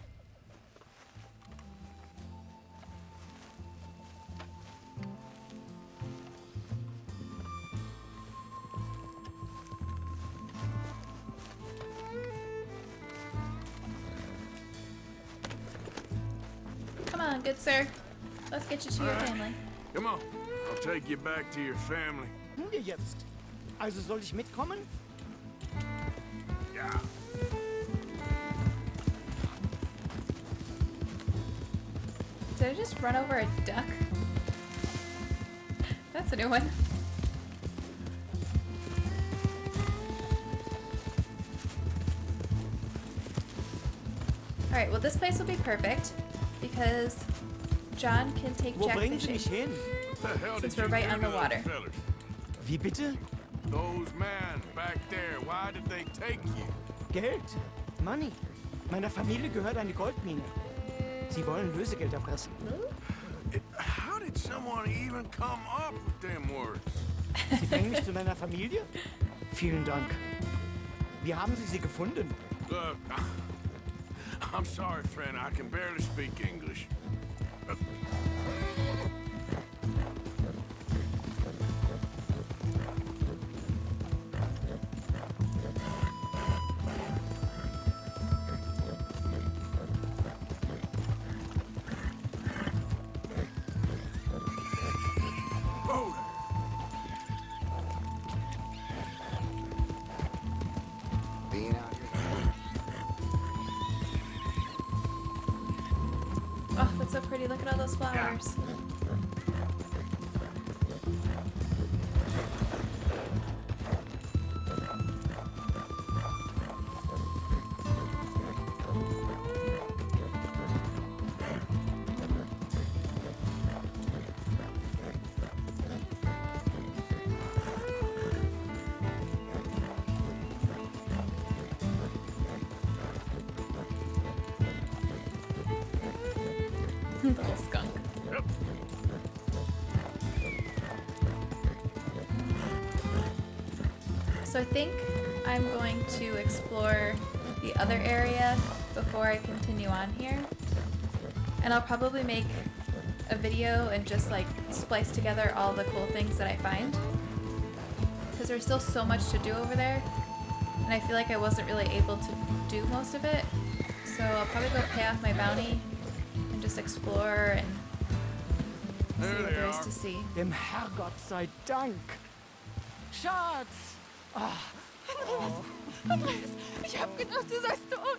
[SPEAKER 1] Come on, good sir. Let's get you to your family.
[SPEAKER 2] Come on. I'll take you back to your family.
[SPEAKER 9] Wir jetzt. Also soll ich mitkommen?
[SPEAKER 2] Yeah.
[SPEAKER 1] Did I just run over a duck? That's a new one. Alright, well this place will be perfect because John can take
[SPEAKER 9] Wo
[SPEAKER 1] Jack
[SPEAKER 9] bringen Sie
[SPEAKER 1] fishing
[SPEAKER 9] mich hin?
[SPEAKER 2] What the hell
[SPEAKER 1] since
[SPEAKER 2] did
[SPEAKER 1] we're
[SPEAKER 2] you
[SPEAKER 1] right
[SPEAKER 2] do
[SPEAKER 1] on
[SPEAKER 2] to
[SPEAKER 1] the
[SPEAKER 2] those
[SPEAKER 1] water.
[SPEAKER 2] fellas?
[SPEAKER 9] Wie bitte?
[SPEAKER 2] Those men back there, why did they take you?
[SPEAKER 9] Geld. Money. Meiner Familie gehört eine Goldmine. Sie wollen Lösegeld erpressen.
[SPEAKER 2] How did someone even come up with them words?
[SPEAKER 9] Sie bringen mich zu meiner Familie? Vielen Dank. Wie haben Sie gefunden?
[SPEAKER 2] Look, I'm sorry, friend. I can barely speak English.
[SPEAKER 1] Oh, that's so pretty. Look at all those flowers. Little skunk.
[SPEAKER 2] Yep.
[SPEAKER 1] So I think I'm going to explore the other area before I continue on here. And I'll probably make a video and just like splice together all the cool things that I find. Because there's still so much to do over there. And I feel like I wasn't really able to do most of it. So I'll probably go pay off my bounty and just explore and see what there is to see.
[SPEAKER 9] Dem Herrgott sei Dank. Schatz!
[SPEAKER 11] Andreas, ich hab gedacht, du seist tot.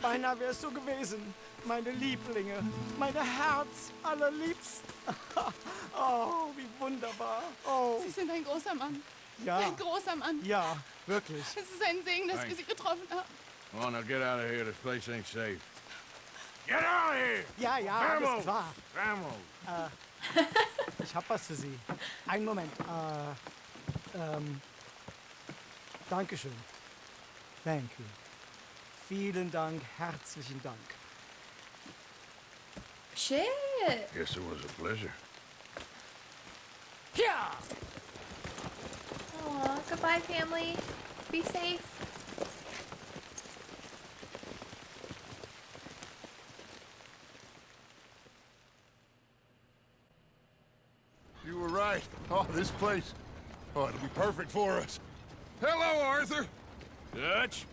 [SPEAKER 9] Beinahe wär's so gewesen. Meine Lieblinge. Meine Herz allerliebsten. Oh, wie wunderbar. Oh.
[SPEAKER 11] Sie sind ein großer Mann.
[SPEAKER 9] Ja.
[SPEAKER 11] Ein großer Mann.
[SPEAKER 9] Ja, wirklich.
[SPEAKER 11] Es ist ein Segen, dass wir Sie getroffen haben.
[SPEAKER 2] Come on, now get out of here. This place ain't safe. Get out of here!
[SPEAKER 9] Ja, ja,
[SPEAKER 2] Vamos!
[SPEAKER 9] alles klar.
[SPEAKER 2] Vamos!
[SPEAKER 9] Ich hab was für Sie. Einen Moment. Dankeschön. Thank you. Vielen Dank, herzlichen Dank.
[SPEAKER 1] Shit!
[SPEAKER 2] Guess it was a pleasure.
[SPEAKER 9] Ja!
[SPEAKER 1] Aw, goodbye, family. Be safe.
[SPEAKER 8] You were right. Oh, this place. Oh, it'll be perfect for us. Hello, Arthur.
[SPEAKER 2] Dutch?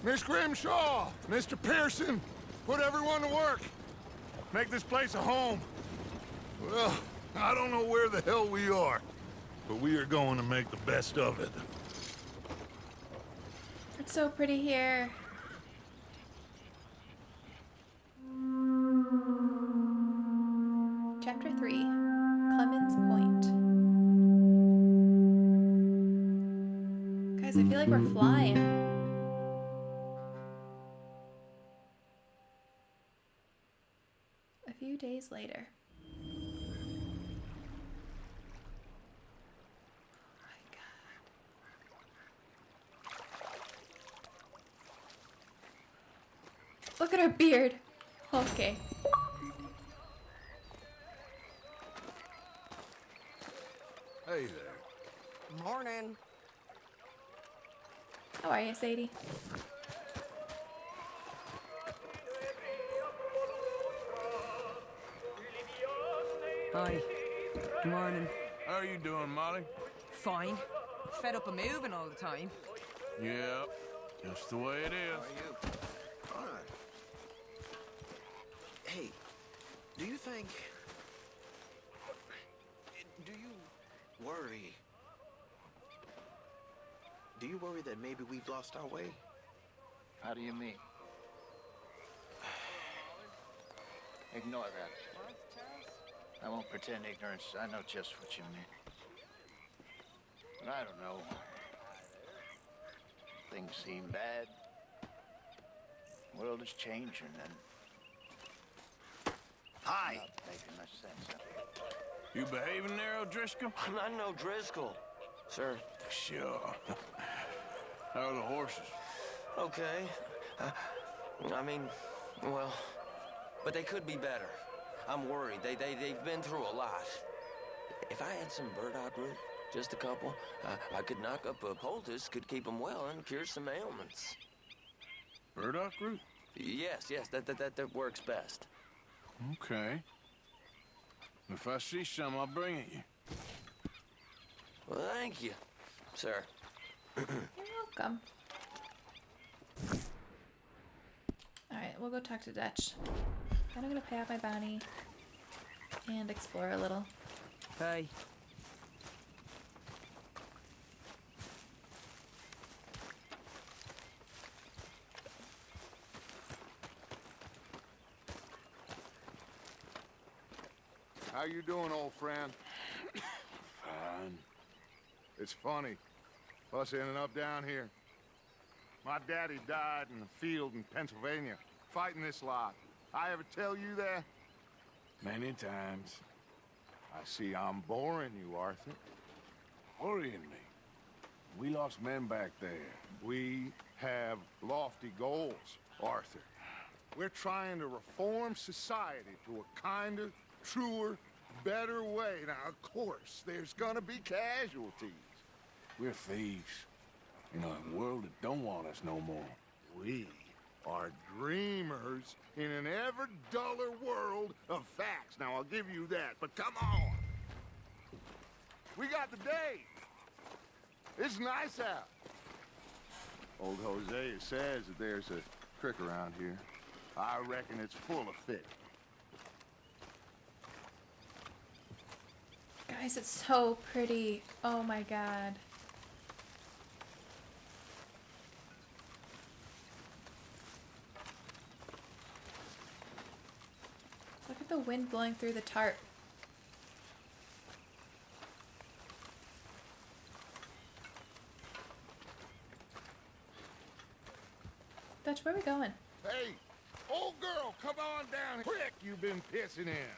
[SPEAKER 8] Miss Grimshaw, Mr. Pearson, put everyone to work. Make this place a home. Well, I don't know where the hell we are, but we are going to make the best of it.
[SPEAKER 1] It's so pretty here. feel like we're flying. A few days later. Look at her beard. Okay.
[SPEAKER 2] Hey there.
[SPEAKER 14] Morning.
[SPEAKER 1] How are you, Sadie?
[SPEAKER 14] Hi. Good morning.
[SPEAKER 2] How are you doing, Molly?
[SPEAKER 14] Fine. Fed up of moving all the time.
[SPEAKER 2] Yeah, just the way it is.
[SPEAKER 15] Fine. Hey, do you think... Do you worry... Do you worry that maybe we've lost our way?
[SPEAKER 12] How do you mean? Ignore that. I won't pretend ignorance. I know just what you mean. But I don't know. Things seem bad. The world is changing and...
[SPEAKER 15] Hi!
[SPEAKER 12] Not making much sense.
[SPEAKER 2] You behaving there, O'Driscoll?
[SPEAKER 15] I'm not no Driscoll. Sir.
[SPEAKER 2] Sure. How are the horses?
[SPEAKER 15] Okay. I mean, well, but they could be better. I'm worried. They've been through a lot. If I had some burdock root, just a couple, I could knock up a poultice, could keep them well and cure some ailments.
[SPEAKER 2] Burdock root?
[SPEAKER 15] Yes, that works best.
[SPEAKER 2] Okay. If I see some, I'll bring it you.
[SPEAKER 15] Well, thank you, sir.
[SPEAKER 1] You're welcome. Alright, we'll go talk to Dutch. Then I'm gonna pay off my bounty and explore a little.
[SPEAKER 14] Hey.
[SPEAKER 8] How you doing, old friend?
[SPEAKER 2] Fine.
[SPEAKER 8] It's funny, us ending up down here. My daddy died in the field in Pennsylvania, fighting this lot. I ever tell you that?
[SPEAKER 2] Many times.
[SPEAKER 8] I see I'm boring you, Arthur.
[SPEAKER 2] Worrying me. We lost men back there.
[SPEAKER 8] We have lofty goals, Arthur. We're trying to reform society to a kinder, truer, better way. Now, of course, there's gonna be casualties.
[SPEAKER 2] We're thieves. In a world that don't want us no more.
[SPEAKER 8] We are dreamers in an ever duller world of facts. Now, I'll give you that, but come on. We got the day. It's nice out. Old Hosea says that there's a creek around here. I reckon it's full of fish.
[SPEAKER 1] Guys, it's so pretty. Oh my god. Look at the wind blowing through the tarp. Dutch, where are we going?
[SPEAKER 8] Hey, old girl, come on down. Quick, you've been pissing in.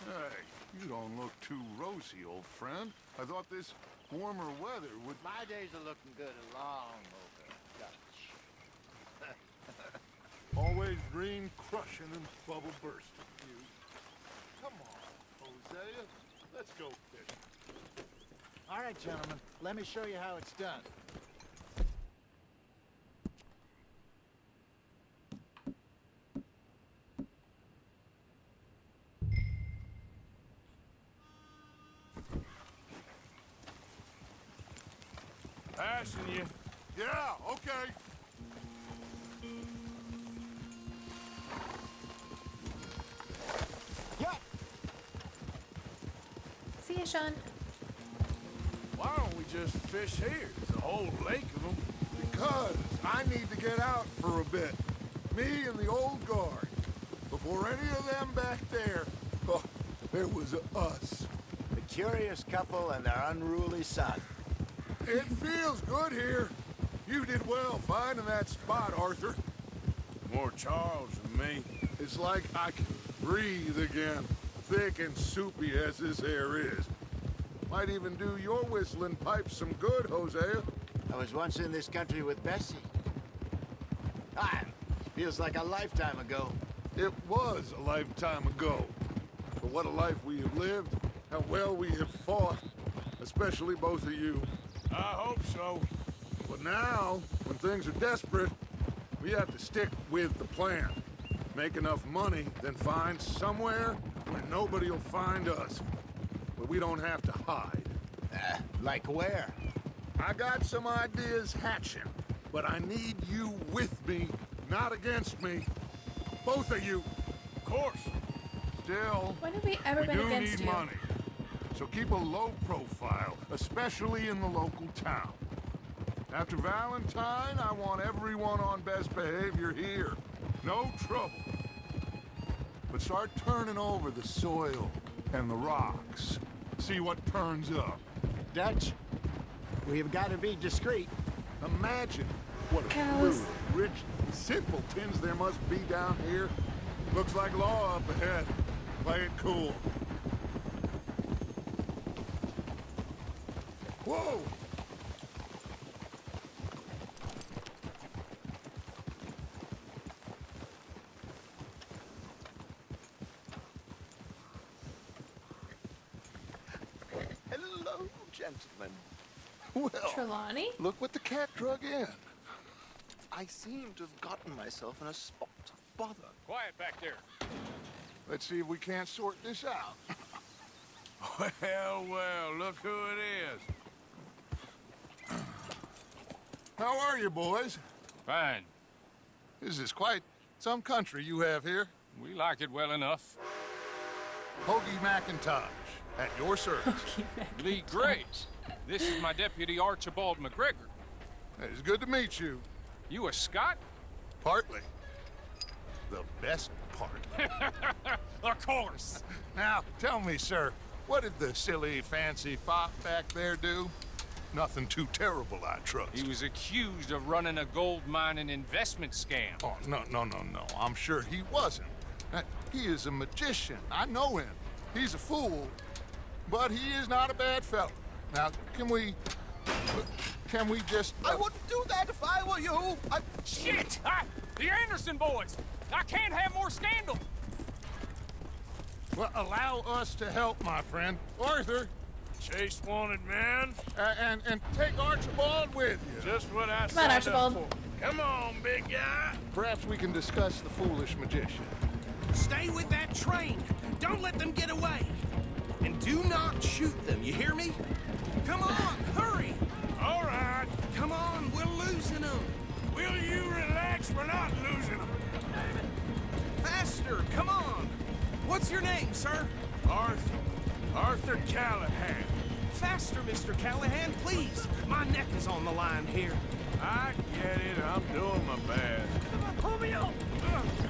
[SPEAKER 8] Hey, you don't look too rosy, old friend. I thought this warmer weather would...
[SPEAKER 12] My days are looking good along over Dutch.
[SPEAKER 8] Always dream crushing and bubble bursting, you. Come on, Hosea. Let's go fishing.
[SPEAKER 12] All right, gentlemen, let me show you how it's done.
[SPEAKER 2] Passing you.
[SPEAKER 8] Yeah, okay.
[SPEAKER 12] Yep.
[SPEAKER 1] See you, Sean.
[SPEAKER 2] Why don't we just fish here? There's a whole lake of them.
[SPEAKER 8] Because I need to get out for a bit. Me and the old guard. Before any of them back there, oh, there was us.
[SPEAKER 12] The curious couple and their unruly son.
[SPEAKER 8] It feels good here. You did well finding that spot, Arthur.
[SPEAKER 2] More Charles than me.
[SPEAKER 8] It's like I can breathe again, thick and soupy as this air is. Might even do your whistling pipes some good, Hosea.
[SPEAKER 12] I was once in this country with Bessie. Feels like a lifetime ago.
[SPEAKER 8] It was a lifetime ago. But what a life we have lived, how well we have fought, especially both of you.
[SPEAKER 2] I hope so.
[SPEAKER 8] But now, when things are desperate, we have to stick with the plan. Make enough money, then find somewhere where nobody will find us. Where we don't have to hide.
[SPEAKER 12] Like where?
[SPEAKER 8] I got some ideas hatching, but I need you with me, not against me. Both of you.
[SPEAKER 2] Of course.
[SPEAKER 8] Still,
[SPEAKER 1] When have we ever
[SPEAKER 8] we
[SPEAKER 1] been
[SPEAKER 8] do
[SPEAKER 1] against
[SPEAKER 8] need
[SPEAKER 1] you?
[SPEAKER 8] money. So keep a low profile, especially in the local town. After Valentine, I want everyone on best behavior here. No trouble. But start turning over the soil and the rocks. See what turns up.
[SPEAKER 12] Dutch, we've got to be discreet.
[SPEAKER 8] Imagine what a
[SPEAKER 1] Cows.
[SPEAKER 8] crew of rich simpletons there must be down here. Looks like law up ahead. Play it cool. Whoa!
[SPEAKER 3] Hello, gentlemen. Well,
[SPEAKER 1] Trelawney?
[SPEAKER 3] look what the cat drug in. I seem to have gotten myself in a spot of bother.
[SPEAKER 2] Quiet back there.
[SPEAKER 8] Let's see if we can't sort this out.
[SPEAKER 2] Well, well, look who it is.
[SPEAKER 8] How are you, boys?
[SPEAKER 2] Fine.
[SPEAKER 8] This is quite some country you have here.
[SPEAKER 2] We like it well enough.
[SPEAKER 8] Hoagie McIntosh, at your service.
[SPEAKER 2] Lee Gray. This is my deputy Archibald McGregor.
[SPEAKER 8] It's good to meet you.
[SPEAKER 2] You a Scot?
[SPEAKER 8] Partly. The best part.
[SPEAKER 2] Of course.
[SPEAKER 8] Now, tell me, sir, what did the silly, fancy fop back there do? Nothing too terrible, I trust.
[SPEAKER 2] He was accused of running a gold mining investment scam.
[SPEAKER 8] Oh, no. I'm sure he wasn't. He is a magician. I know him. He's a fool, but he is not a bad fellow. Now, can we just...
[SPEAKER 3] I wouldn't do that if I were you.
[SPEAKER 2] Shit! The Anderson boys! I can't have more scandal!
[SPEAKER 8] Well, allow us to help, my friend. Arthur.
[SPEAKER 2] Chase wanted man.
[SPEAKER 8] And take Archibald with you.
[SPEAKER 2] Just what I
[SPEAKER 1] Come on, Archibald.
[SPEAKER 2] Come on, big guy.
[SPEAKER 8] Perhaps we can discuss the foolish magician.
[SPEAKER 16] Stay with that train. Don't let them get away. And do not shoot them, you hear me? Come on, hurry!
[SPEAKER 2] All right.
[SPEAKER 16] Come on, we're losing them.
[SPEAKER 2] Will you relax? We're not losing them.
[SPEAKER 16] Faster, come on. What's your name, sir?
[SPEAKER 2] Arthur Callahan.
[SPEAKER 16] Faster, Mr. Callahan, please. My neck is on the line here.
[SPEAKER 2] I get it. I'm doing my best.
[SPEAKER 16] Pull me up.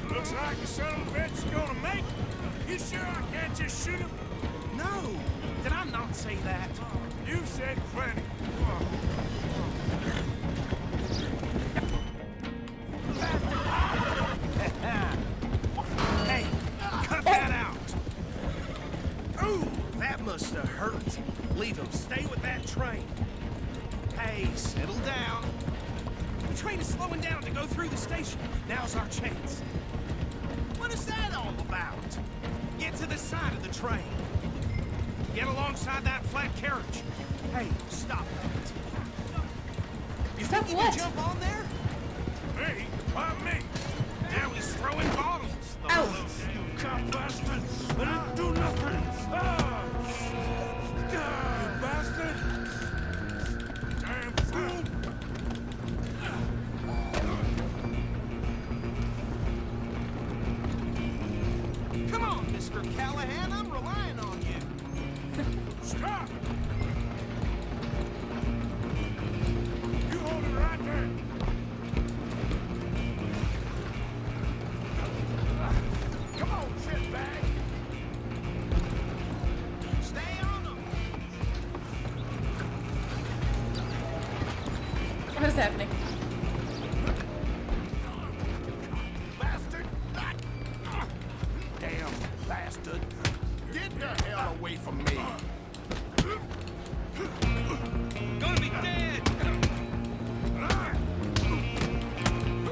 [SPEAKER 2] Looks like the son of a bitch is gonna make it. You sure I can't just shoot him?
[SPEAKER 16] No. Did I not say that?
[SPEAKER 2] You said plenty.
[SPEAKER 16] Hey, cut that out. Ooh, that must have hurt. Leave him. Stay with that train. Hey, settle down. The train is slowing down to go through the station. Now's our chance. What is that all about? Get to the side of the train. Get alongside that flat carriage. Hey, stop that. You think you can jump on there?
[SPEAKER 2] Me? Why me?
[SPEAKER 16] Now he's throwing bottles.
[SPEAKER 1] Ow.
[SPEAKER 2] You cop bastard! I didn't do nothing! Ah! You bastard! Damn fool!
[SPEAKER 16] Come on, Mr. Callahan, I'm relying on you.
[SPEAKER 2] Stop! You hold it right there! Come on, shitbag!
[SPEAKER 16] Stay on them.
[SPEAKER 1] What is happening?
[SPEAKER 16] from me!
[SPEAKER 10] Gonna be dead!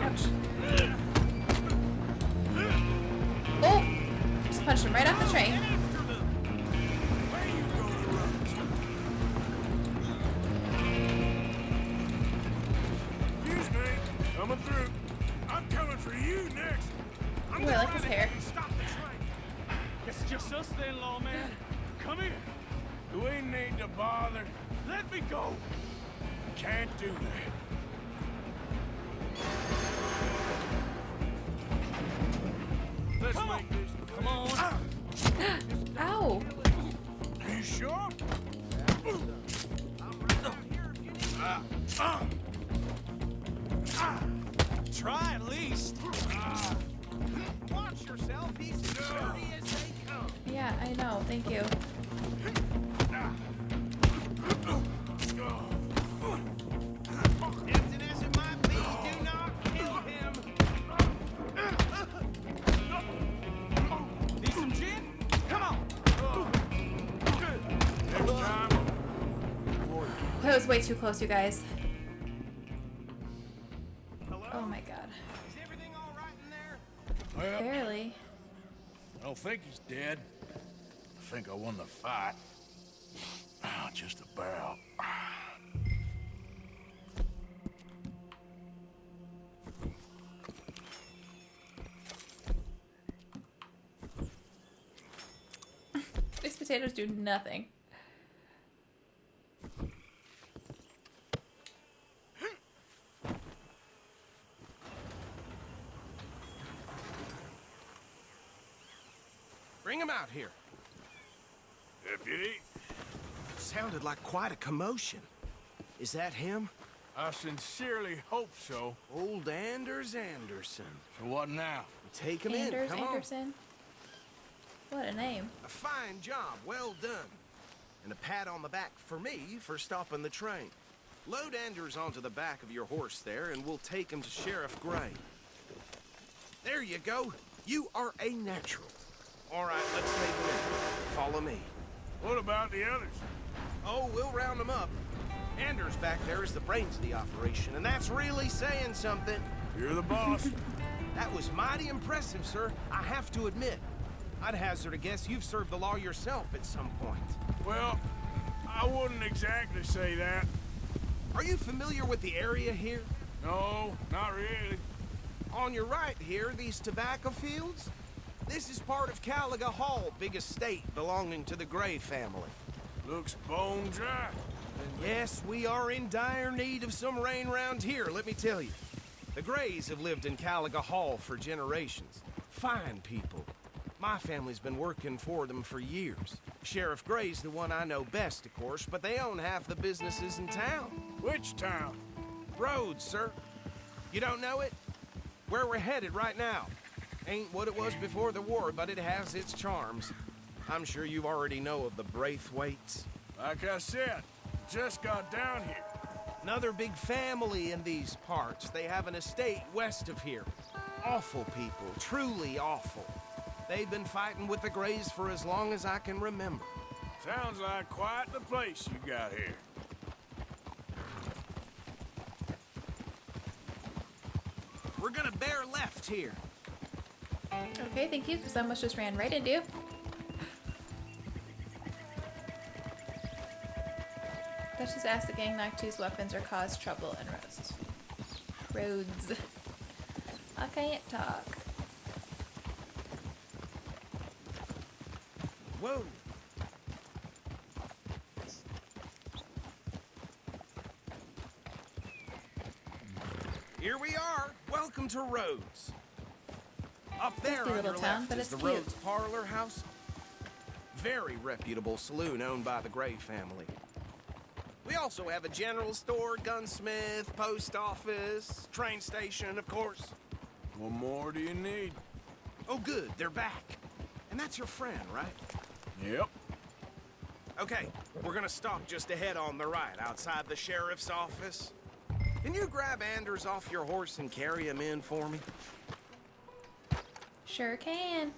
[SPEAKER 1] Ouch. Oh! Just punched him right off the train.
[SPEAKER 2] Excuse me. Coming through. I'm coming for you next.
[SPEAKER 1] Ooh, I like his hair.
[SPEAKER 6] It's just us then, lawman. Come here.
[SPEAKER 2] We need to bother.
[SPEAKER 6] Let me go.
[SPEAKER 2] Can't do that. Let's make this.
[SPEAKER 6] Come on.
[SPEAKER 1] Ow!
[SPEAKER 2] You sure?
[SPEAKER 16] Try at least. Watch yourself. He's as sturdy as they come.
[SPEAKER 1] Yeah, I know. Thank you.
[SPEAKER 16] Tempting as it might be, do not kill him. Need some gin? Come on.
[SPEAKER 2] Next time.
[SPEAKER 1] That was way too close, you guys. Oh my god.
[SPEAKER 16] Is everything all right in there?
[SPEAKER 2] Well,
[SPEAKER 1] Barely.
[SPEAKER 2] I don't think he's dead. I think I won the fight. Just about.
[SPEAKER 1] These potatoes do nothing.
[SPEAKER 16] Bring him out here.
[SPEAKER 2] Deputy,
[SPEAKER 16] Sounded like quite a commotion. Is that him?
[SPEAKER 2] I sincerely hope so.
[SPEAKER 16] Old Anders Anderson.
[SPEAKER 2] So what now?
[SPEAKER 16] Take him
[SPEAKER 1] Anders
[SPEAKER 16] in. Come
[SPEAKER 1] Anderson. What a name.
[SPEAKER 16] on. A fine job. Well done. And a pat on the back for me for stopping the train. Load Anders onto the back of your horse there, and we'll take him to Sheriff Gray. There you go. You are a natural. All right, let's take him in. Follow me.
[SPEAKER 2] What about the others?
[SPEAKER 16] Oh, we'll round them up. Anders back there is the brains of the operation, and that's really saying something.
[SPEAKER 2] You're the boss.
[SPEAKER 16] That was mighty impressive, sir. I have to admit. I'd hazard a guess you've served the law yourself at some point.
[SPEAKER 2] Well, I wouldn't exactly say that.
[SPEAKER 16] Are you familiar with the area here?
[SPEAKER 2] No, not really.
[SPEAKER 16] On your right here, these tobacco fields? This is part of Caliga Hall, big estate belonging to the Gray family.
[SPEAKER 2] Looks bone dry.
[SPEAKER 16] And yes, we are in dire need of some rain round here, let me tell you. The Grays have lived in Caliga Hall for generations. Fine people. My family's been working for them for years. Sheriff Gray's the one I know best, of course, but they own half the businesses in town.
[SPEAKER 2] Which town?
[SPEAKER 16] Rhodes, sir. You don't know it? Where we're headed right now. Ain't what it was before the war, but it has its charms. I'm sure you already know of the LiteWeights.
[SPEAKER 2] Like I said, just got down here.
[SPEAKER 16] Another big family in these parts. They have an estate west of here. Awful people, truly awful. They've been fighting with the Grays for as long as I can remember.
[SPEAKER 2] Sounds like quite the place you got here.
[SPEAKER 16] We're gonna bear left here.
[SPEAKER 1] Okay, thank you, because I almost just ran right into you. Let's just ask the gang not to use weapons or cause trouble in Rhodes. Rhodes. I can't talk.
[SPEAKER 16] Whoa. Here we are. Welcome to Rhodes. Up there
[SPEAKER 1] Tasty
[SPEAKER 16] on
[SPEAKER 1] little
[SPEAKER 16] your
[SPEAKER 1] town,
[SPEAKER 16] left
[SPEAKER 1] but
[SPEAKER 16] is
[SPEAKER 1] it's
[SPEAKER 16] the
[SPEAKER 1] cute.
[SPEAKER 16] Rhodes Parlor House. Very reputable saloon owned by the Gray family. We also have a general store, gunsmith, post office, train station, of course.
[SPEAKER 2] What more do you need?
[SPEAKER 16] Oh, good. They're back. And that's your friend, right?
[SPEAKER 2] Yep.
[SPEAKER 16] Okay, we're gonna stop just ahead on the right, outside the sheriff's office. Can you grab Anders off your horse and carry him in for me?
[SPEAKER 1] Sure can.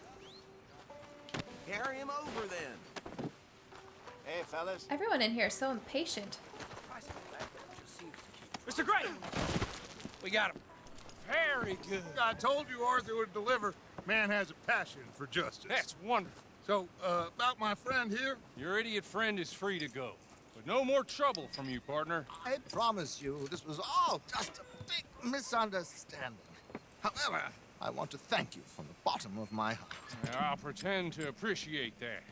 [SPEAKER 16] Carry him over, then.
[SPEAKER 12] Hey, fellas.
[SPEAKER 1] Everyone in here is so impatient.
[SPEAKER 16] Mr. Gray! We got him. Very good.
[SPEAKER 8] I told you Arthur would deliver. Man has a passion for justice.
[SPEAKER 6] That's wonderful.
[SPEAKER 8] So, about my friend here?
[SPEAKER 6] Your idiot friend is free to go. But no more trouble from you, partner.
[SPEAKER 17] I promise you, this was all just a big misunderstanding. However, I want to thank you from the bottom of my heart.
[SPEAKER 6] I'll pretend to appreciate that.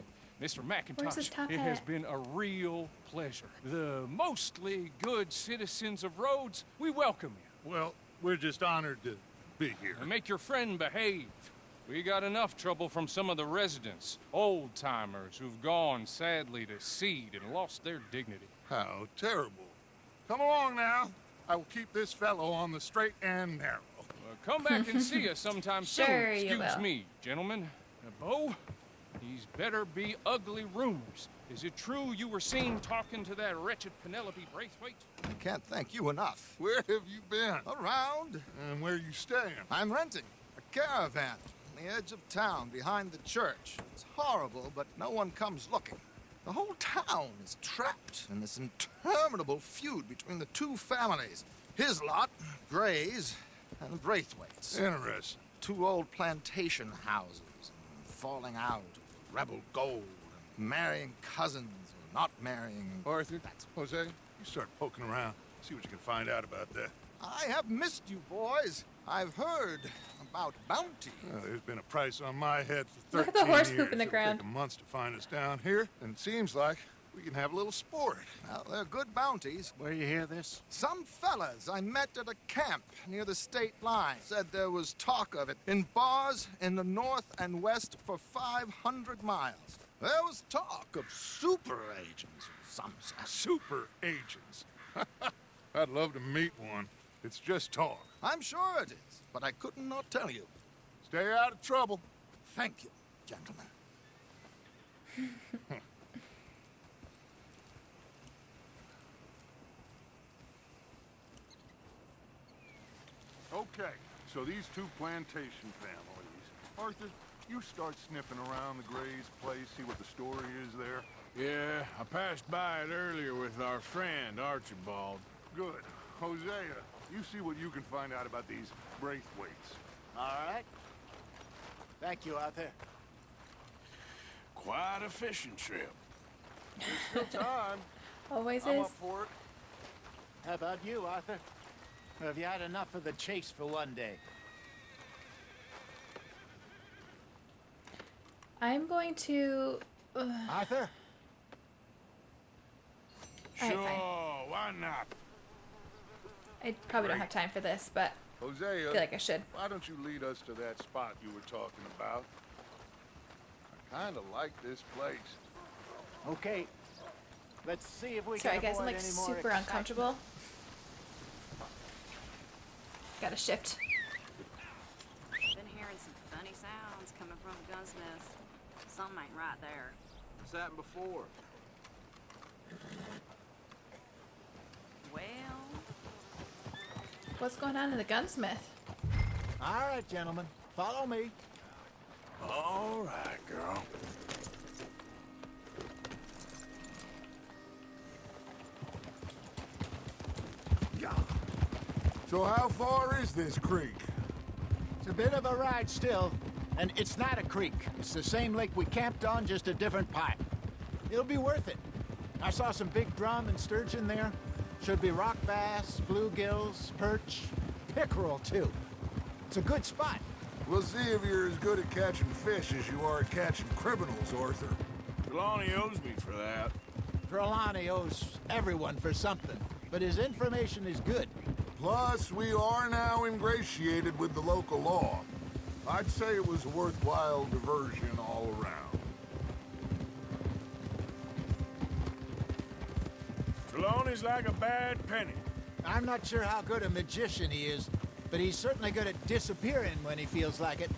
[SPEAKER 6] Mr.
[SPEAKER 1] Where's his
[SPEAKER 6] McIntosh,
[SPEAKER 1] top
[SPEAKER 6] it has
[SPEAKER 1] hat?
[SPEAKER 6] been a real pleasure. The mostly good citizens of Rhodes, we welcome you.
[SPEAKER 8] Well, we're just honored to be here.
[SPEAKER 6] And make your friend behave. We got enough trouble from some of the residents, old-timers who've gone, sadly, to seed and lost their dignity.
[SPEAKER 8] How terrible. Come along now. I will keep this fellow on the straight and narrow.
[SPEAKER 6] Come back and see us sometime
[SPEAKER 1] Sure
[SPEAKER 6] soon.
[SPEAKER 1] you
[SPEAKER 6] Excuse
[SPEAKER 1] will.
[SPEAKER 6] me, gentlemen. Bo, these better be ugly rumors. Is it true you were seen talking to that wretched Penelope Braithwaite?
[SPEAKER 17] I can't thank you enough.
[SPEAKER 8] Where have you been?
[SPEAKER 17] Around.
[SPEAKER 8] And where you staying?
[SPEAKER 17] I'm renting a caravan on the edge of town behind the church. It's horrible, but no one comes looking. The whole town is trapped in this interminable feud between the two families. His lot, Gray's, and the Braithwaites.
[SPEAKER 8] Interesting.
[SPEAKER 17] Two old plantation houses, and falling out, rebel gold, and marrying cousins, and not marrying.
[SPEAKER 8] Arthur, Jose, you start poking around. See what you can find out about that.
[SPEAKER 17] I have missed you, boys. I've heard about bounty.
[SPEAKER 8] There's been a price on my head for 13
[SPEAKER 1] Look at the horse
[SPEAKER 8] years.
[SPEAKER 1] poop in the
[SPEAKER 8] It'll
[SPEAKER 1] ground.
[SPEAKER 8] take months to find us down here, and it seems like we can have a little sport.
[SPEAKER 17] Well, they're good bounties.
[SPEAKER 12] Where you hear this?
[SPEAKER 17] Some fellas I met at a camp near the state line said there was talk of it in bars in the north and west for 500 miles. There was talk of super agents of some sort.
[SPEAKER 8] Super agents. I'd love to meet one. It's just talk.
[SPEAKER 17] I'm sure it is, but I couldn't not tell you.
[SPEAKER 8] Stay out of trouble.
[SPEAKER 17] Thank you, gentlemen.
[SPEAKER 8] Okay, so these two plantation families. Arthur, you start sniffing around the Gray's place, see what the story is there.
[SPEAKER 2] Yeah, I passed by it earlier with our friend, Archibald.
[SPEAKER 8] Good. Hosea, you see what you can find out about these Braithwaites.
[SPEAKER 12] All right. Thank you, Arthur.
[SPEAKER 2] Quite a fishing trip.
[SPEAKER 8] Still time.
[SPEAKER 1] Always
[SPEAKER 8] I'm
[SPEAKER 1] is.
[SPEAKER 8] up for it.
[SPEAKER 12] How about you, Arthur? Or have you had enough of the chase for one day?
[SPEAKER 1] I'm going to.
[SPEAKER 12] Arthur?
[SPEAKER 1] All right,
[SPEAKER 2] Sure,
[SPEAKER 1] fine.
[SPEAKER 2] why not?
[SPEAKER 1] I probably don't have time for this, but
[SPEAKER 8] Hosea,
[SPEAKER 1] I feel like I should.
[SPEAKER 8] why don't you lead us to that spot you were talking about? I kind of like this place.
[SPEAKER 12] Okay. Let's see if we
[SPEAKER 1] Sorry,
[SPEAKER 12] can
[SPEAKER 1] guys, I'm
[SPEAKER 12] avoid
[SPEAKER 1] like
[SPEAKER 12] any more
[SPEAKER 1] super
[SPEAKER 12] excitement.
[SPEAKER 1] uncomfortable. Gotta shift.
[SPEAKER 18] Been hearing some funny sounds coming from the gunsmith. Something ain't right there.
[SPEAKER 4] What's happened before?
[SPEAKER 18] Well,
[SPEAKER 1] What's going on in the gunsmith?
[SPEAKER 12] All right, gentlemen. Follow me.
[SPEAKER 2] All right, girl.
[SPEAKER 8] So how far is this creek?
[SPEAKER 12] It's a bit of a ride still, and it's not a creek. It's the same lake we camped on, just a different pipe. It'll be worth it. I saw some big drum and sturgeon there. Should be rock bass, bluegills, perch, pickerel too. It's a good spot.
[SPEAKER 8] We'll see if you're as good at catching fish as you are at catching criminals, Arthur.
[SPEAKER 2] Trelawney owes me for that.
[SPEAKER 12] Trelawney owes everyone for something, but his information is good.
[SPEAKER 8] Plus, we are now ingratiated with the local law. I'd say it was a worthwhile diversion all around.
[SPEAKER 2] Trelawney's like a bad penny.
[SPEAKER 12] I'm not sure how good a magician he is, but he's certainly good at disappearing when he feels like it.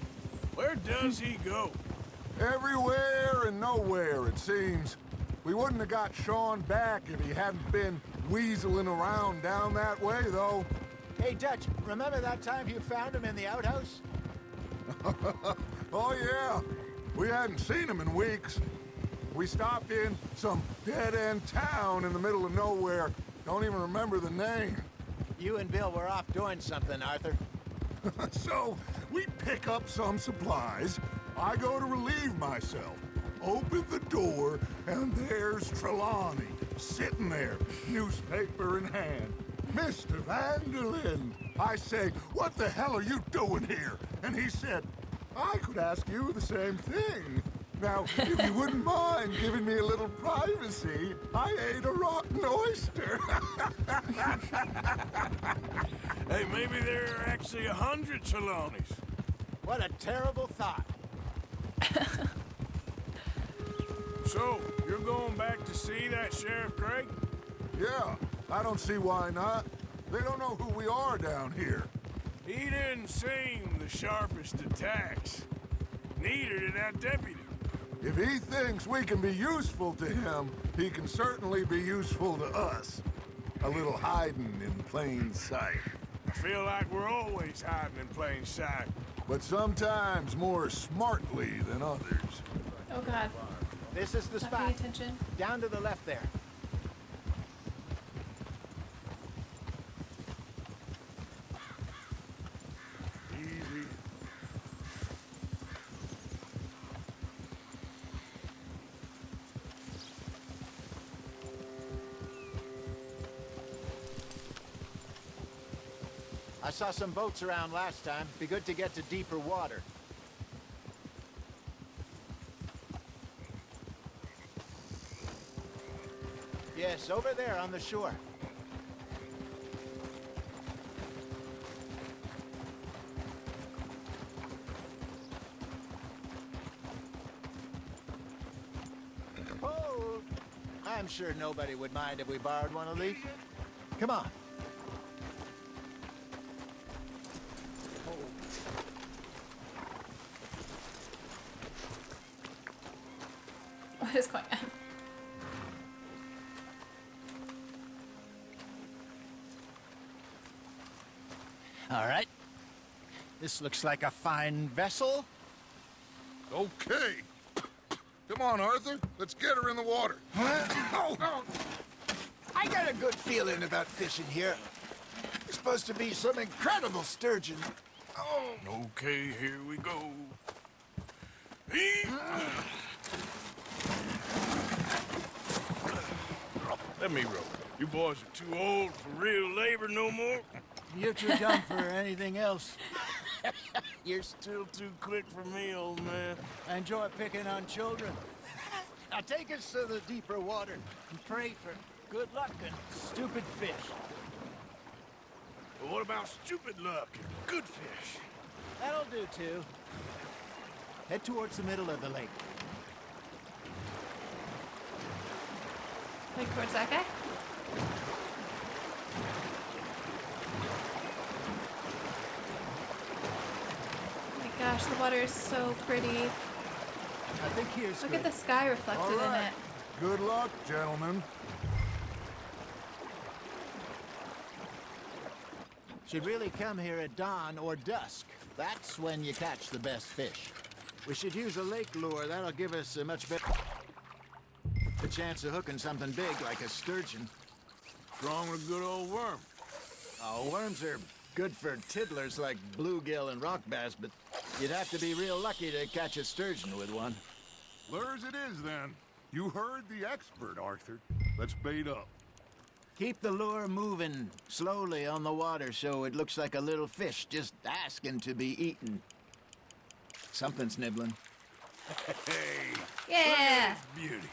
[SPEAKER 2] Where does he go?
[SPEAKER 8] Everywhere and nowhere, it seems. We wouldn't have got Sean back if he hadn't been weaseling around down that way, though.
[SPEAKER 12] Hey, Dutch, remember that time you found him in the outhouse?
[SPEAKER 8] Oh, yeah. We hadn't seen him in weeks. We stopped in some dead-end town in the middle of nowhere. Don't even remember the name.
[SPEAKER 12] You and Bill were off doing something, Arthur.
[SPEAKER 8] So, we pick up some supplies. I go to relieve myself. Open the door, and there's Trelawney, sitting there, newspaper in hand. Mr. Vanderlyn. I say, what the hell are you doing here? And he said, I could ask you the same thing. Now, if you wouldn't mind giving me a little privacy, I ate a rotten oyster.
[SPEAKER 2] Hey, maybe there are actually 100 Trelawneys.
[SPEAKER 12] What a terrible thought.
[SPEAKER 2] So, you're going back to see that Sheriff Craig?
[SPEAKER 8] Yeah, I don't see why not. They don't know who we are down here.
[SPEAKER 2] He didn't seem the sharpest attacks. Neither did that deputy.
[SPEAKER 8] If he thinks we can be useful to him, he can certainly be useful to us. A little hiding in plain sight.
[SPEAKER 2] I feel like we're always hiding in plain sight.
[SPEAKER 8] But sometimes more smartly than others.
[SPEAKER 1] Oh, God.
[SPEAKER 12] This is the
[SPEAKER 1] Not
[SPEAKER 12] spot.
[SPEAKER 1] paying attention.
[SPEAKER 12] Down to the left there.
[SPEAKER 8] Easy.
[SPEAKER 12] I saw some boats around last time. Be good to get to deeper water. Yes, over there on the shore. Oh, I'm sure nobody would mind if we borrowed one of these. Come on.
[SPEAKER 1] What is going on?
[SPEAKER 12] All right. This looks like a fine vessel.
[SPEAKER 8] Okay. Come on, Arthur. Let's get her in the water.
[SPEAKER 3] Oh. I got a good feeling about fishing here. It's supposed to be some incredible sturgeon. Oh.
[SPEAKER 2] Okay, here we go. Let me row. You boys are too old for real labor no more.
[SPEAKER 12] You're too dumb for anything else.
[SPEAKER 2] You're still too quick for me, old man.
[SPEAKER 12] I enjoy picking on children.
[SPEAKER 3] Now take us to the deeper water and pray for good luck and stupid fish.
[SPEAKER 2] But what about stupid luck and good fish?
[SPEAKER 12] That'll do, too. Head towards the middle of the lake.
[SPEAKER 1] Like towards that guy? Oh my gosh, the water is so pretty.
[SPEAKER 12] I think here's
[SPEAKER 1] Look
[SPEAKER 12] good.
[SPEAKER 1] at the sky reflected in it.
[SPEAKER 8] Good luck, gentlemen.
[SPEAKER 12] Should really come here at dawn or dusk. That's when you catch the best fish. We should use a lake lure. That'll give us a much better chance of hooking something big like a sturgeon.
[SPEAKER 2] Wrong with a good old worm.
[SPEAKER 12] Oh, worms are good for tiddlers like bluegill and rock bass, but you'd have to be real lucky to catch a sturgeon with one.
[SPEAKER 8] Lures it is, then. You heard the expert, Arthur. Let's bait up.
[SPEAKER 12] Keep the lure moving slowly on the water so it looks like a little fish just asking to be eaten. Something's nibbling.
[SPEAKER 8] Hey!
[SPEAKER 1] Yeah!
[SPEAKER 2] Beauty.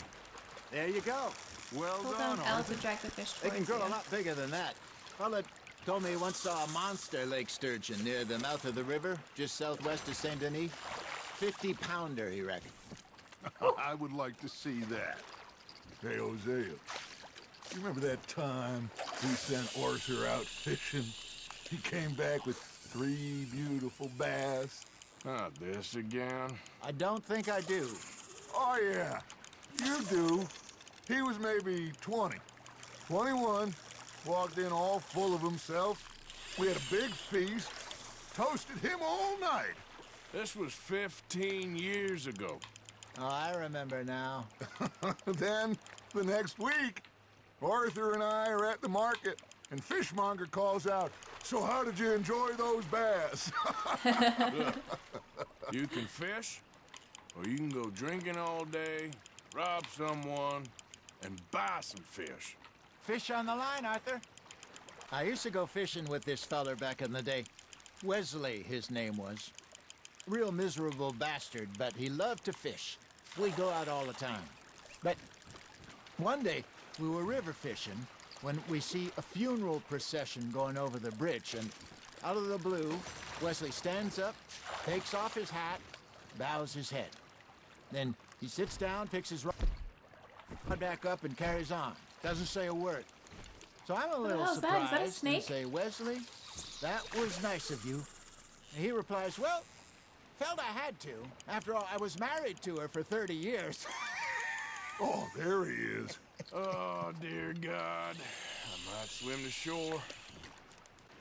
[SPEAKER 12] There you go.
[SPEAKER 8] Well
[SPEAKER 1] Hold
[SPEAKER 8] done,
[SPEAKER 1] down L
[SPEAKER 8] Arthur.
[SPEAKER 1] to drag the fish
[SPEAKER 12] They can
[SPEAKER 1] towards
[SPEAKER 12] grow
[SPEAKER 1] you.
[SPEAKER 12] a lot bigger than that. Fella told me he once saw a monster lake sturgeon near the mouth of the river, just southwest of Saint Denis. 50-pounder, he reckoned.
[SPEAKER 8] I would like to see that. Hey, Hosea. You remember that time we sent Arthur out fishing? He came back with 3 beautiful bass.
[SPEAKER 2] Not this again.
[SPEAKER 12] I don't think I do.
[SPEAKER 8] Oh, yeah. You do. He was maybe 20. 21. Walked in all full of himself. We had a big feast. Toasted him all night.
[SPEAKER 2] This was 15 years ago.
[SPEAKER 12] Oh, I remember now.
[SPEAKER 8] Then, the next week, Arthur and I are at the market, and Fishmonger calls out, "So how did you enjoy those bass?"
[SPEAKER 2] Look, you can fish, or you can go drinking all day, rob someone, and buy some fish.
[SPEAKER 12] Fish on the line, Arthur. I used to go fishing with this feller back in the day. Wesley, his name was. Real miserable bastard, but he loved to fish. We'd go out all the time. But one day, we were river fishing when we see a funeral procession going over the bridge, and out of the blue, Wesley stands up, takes off his hat, bows his head. Then he sits down, picks his rod back up, and carries on. Doesn't say a word. So I'm a little
[SPEAKER 1] Is that a
[SPEAKER 12] surprised
[SPEAKER 1] snake?
[SPEAKER 12] and say, "Wesley, that was nice of you." And he replies, "Well, felt I had to. After all, I was married to her for 30 years.
[SPEAKER 8] Oh, there he is.
[SPEAKER 2] Oh, dear God. I might swim to shore.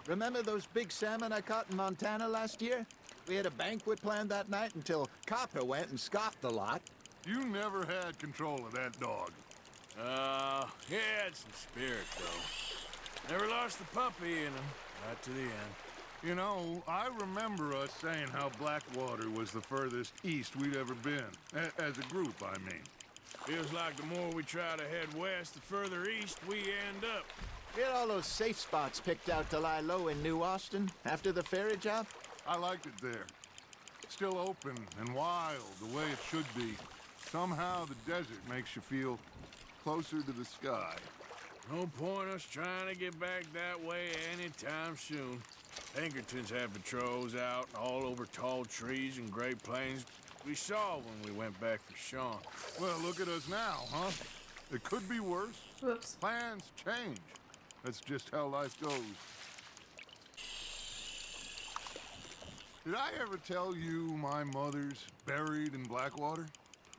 [SPEAKER 12] Remember those big salmon I caught in Montana last year? We had a banquet planned that night until Copper went and scoffed the lot.
[SPEAKER 8] You never had control of that dog.
[SPEAKER 2] He had some spirit, though. Never lost the puppy in him, right to the end.
[SPEAKER 8] You know, I remember us saying how Blackwater was the furthest east we'd ever been. As a group, I mean.
[SPEAKER 2] Feels like the more we try to head west, the further east we end up.
[SPEAKER 12] We had all those safe spots picked out to lie low in New Austin after the ferry job.
[SPEAKER 8] I liked it there. Still open and wild, the way it should be. Somehow the desert makes you feel closer to the sky.
[SPEAKER 2] No point us trying to get back that way anytime soon. Pinkertons have patrols out all over tall trees and Great Plains. We saw when we went back for Sean.
[SPEAKER 8] Well, look at us now, huh? It could be worse.
[SPEAKER 1] Whoops.
[SPEAKER 8] Plans change. That's just how life goes. Did I ever tell you my mother's buried in Blackwater?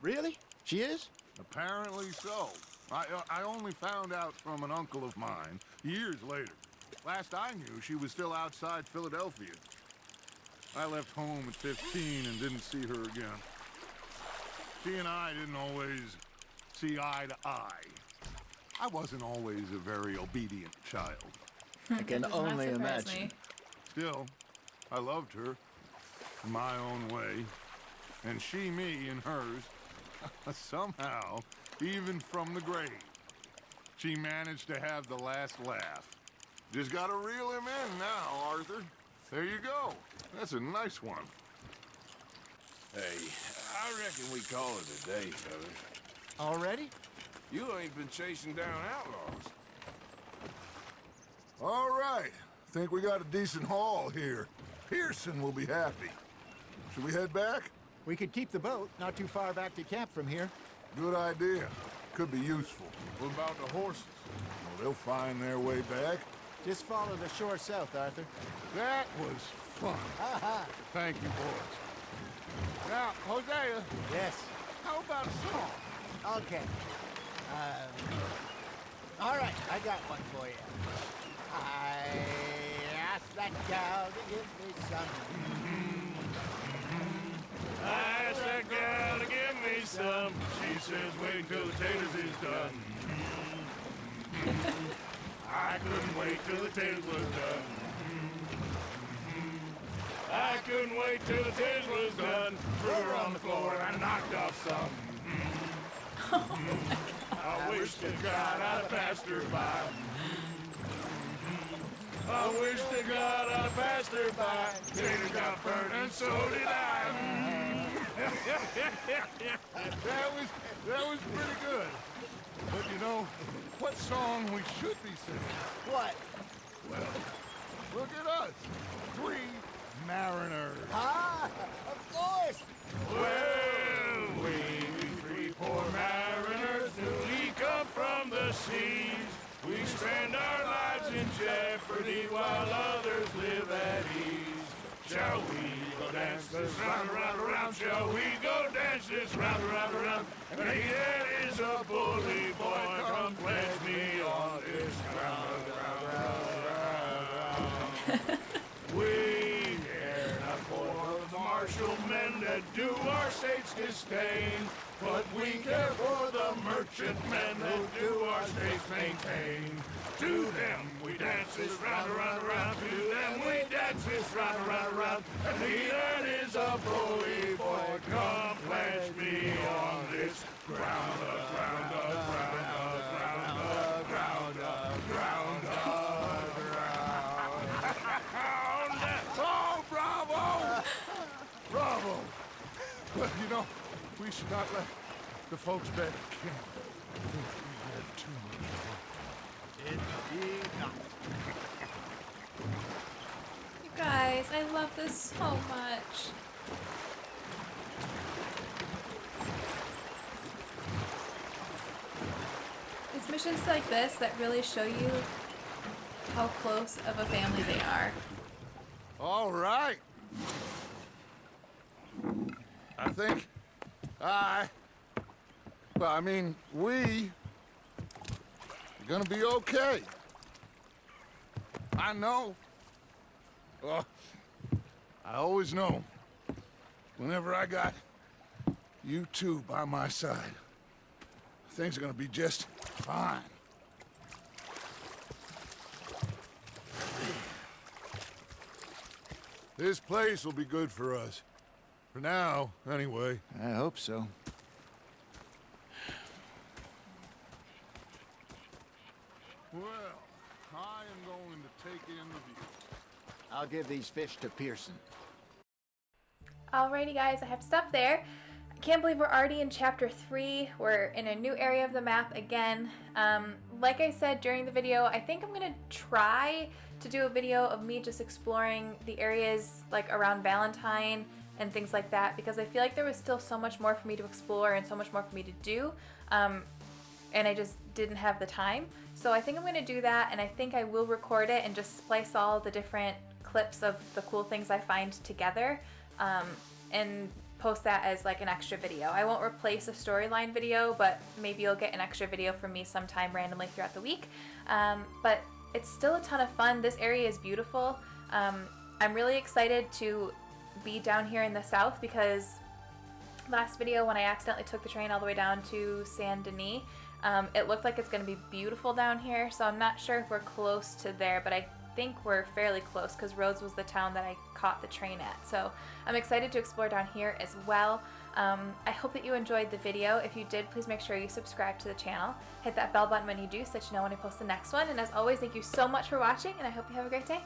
[SPEAKER 12] Really? She is?
[SPEAKER 8] Apparently so. I only found out from an uncle of mine years later. Last I knew, she was still outside Philadelphia. I left home at 15 and didn't see her again. She and I didn't always see eye to eye. I wasn't always a very obedient child.
[SPEAKER 12] I can only imagine.
[SPEAKER 8] Still, I loved her in my own way, and she me in hers. Somehow, even from the grave, she managed to have the last laugh. Just gotta reel him in now, Arthur. There you go. That's a nice one.
[SPEAKER 2] Hey, I reckon we call it a day, fellas.
[SPEAKER 12] Already?
[SPEAKER 2] You ain't been chasing down outlaws.
[SPEAKER 8] All right. Think we got a decent haul here. Pearson will be happy. Should we head back?
[SPEAKER 12] We could keep the boat not too far back to camp from here.
[SPEAKER 8] Good idea. Could be useful.
[SPEAKER 2] What about the horses?
[SPEAKER 8] Well, they'll find their way back.
[SPEAKER 12] Just follow the shore south, Arthur.
[SPEAKER 8] That was fun. Thank you, boys. Now, Hosea.
[SPEAKER 12] Yes.
[SPEAKER 8] How about a song?
[SPEAKER 12] Okay. All right, I got one for you. I asked that gal to give me some.
[SPEAKER 2] I asked that gal to give me some. She says wait till the taters is done. I couldn't wait till the taters was done. I couldn't wait till the taters was done. Threw her on the floor and I knocked off some. I wish to God I'd have passed her by. I wish to God I'd have passed her by. Taters got burned and so did I.
[SPEAKER 8] That was pretty good. But you know, what song we should be singing?
[SPEAKER 12] What?
[SPEAKER 8] Well, look at us. 3 mariners.
[SPEAKER 12] Ah, of course.
[SPEAKER 2] Well, we 3 poor mariners newly come from the seas. We spend our lives in jeopardy while others live at ease. Shall we go dance this round, around, around? Shall we go dance this round, around, around? And he that is a bully boy, come pledge me on this ground, round. We care not for the martial men that do our
[SPEAKER 8] our state's disdain. But we care for the merchantmen who do our states maintain. To them we dance this round, around, around. To them we dance this round, around, around. And he that is a bully boy, come pledge me on this ground, ground, ground, ground, ground, ground, ground. Oh, bravo! Bravo! Well, you know, we should not let the folks back at camp think we had too much fun. Indeed not.
[SPEAKER 1] You guys, I love this so much. It's missions like this that really show you how close of a family they are.
[SPEAKER 8] All right. I think we are gonna be okay. I know. Well, I always know. Whenever I got you two by my side, things are gonna be just fine. This place will be good for us. For now, anyway.
[SPEAKER 12] I hope so.
[SPEAKER 8] Well, I am going to take in the view.
[SPEAKER 12] I'll give these fish to Pearson.
[SPEAKER 1] Alrighty guys, I have to stop there. I can't believe we're already in chapter 3. We're in a new area of the map again. Like I said during the video, I think I'm gonna try to do a video of me just exploring the areas like around Valentine and things like that, because I feel like there was still so much more for me to explore and so much more for me to do, and I just didn't have the time. So I think I'm gonna do that, and I think I will record it and just splice all the different clips of the cool things I find together, and post that as like an extra video. I won't replace a storyline video, but maybe you'll get an extra video from me sometime randomly throughout the week. But it's still a ton of fun. This area is beautiful. I'm really excited to be down here in the south, because last video when I accidentally took the train all the way down to Saint Denis, it looked like it's going to be beautiful down here, so I'm not sure if we're close to there, but I think we're fairly close because Rhodes was the town that I caught the train at. So I'm excited to explore down here as well. I hope that you enjoyed the video. If you did, please make sure you subscribe to the channel. Hit that bell button when you do so that you know when I post the next one. And as always, thank you so much for watching, and I hope you have a great day.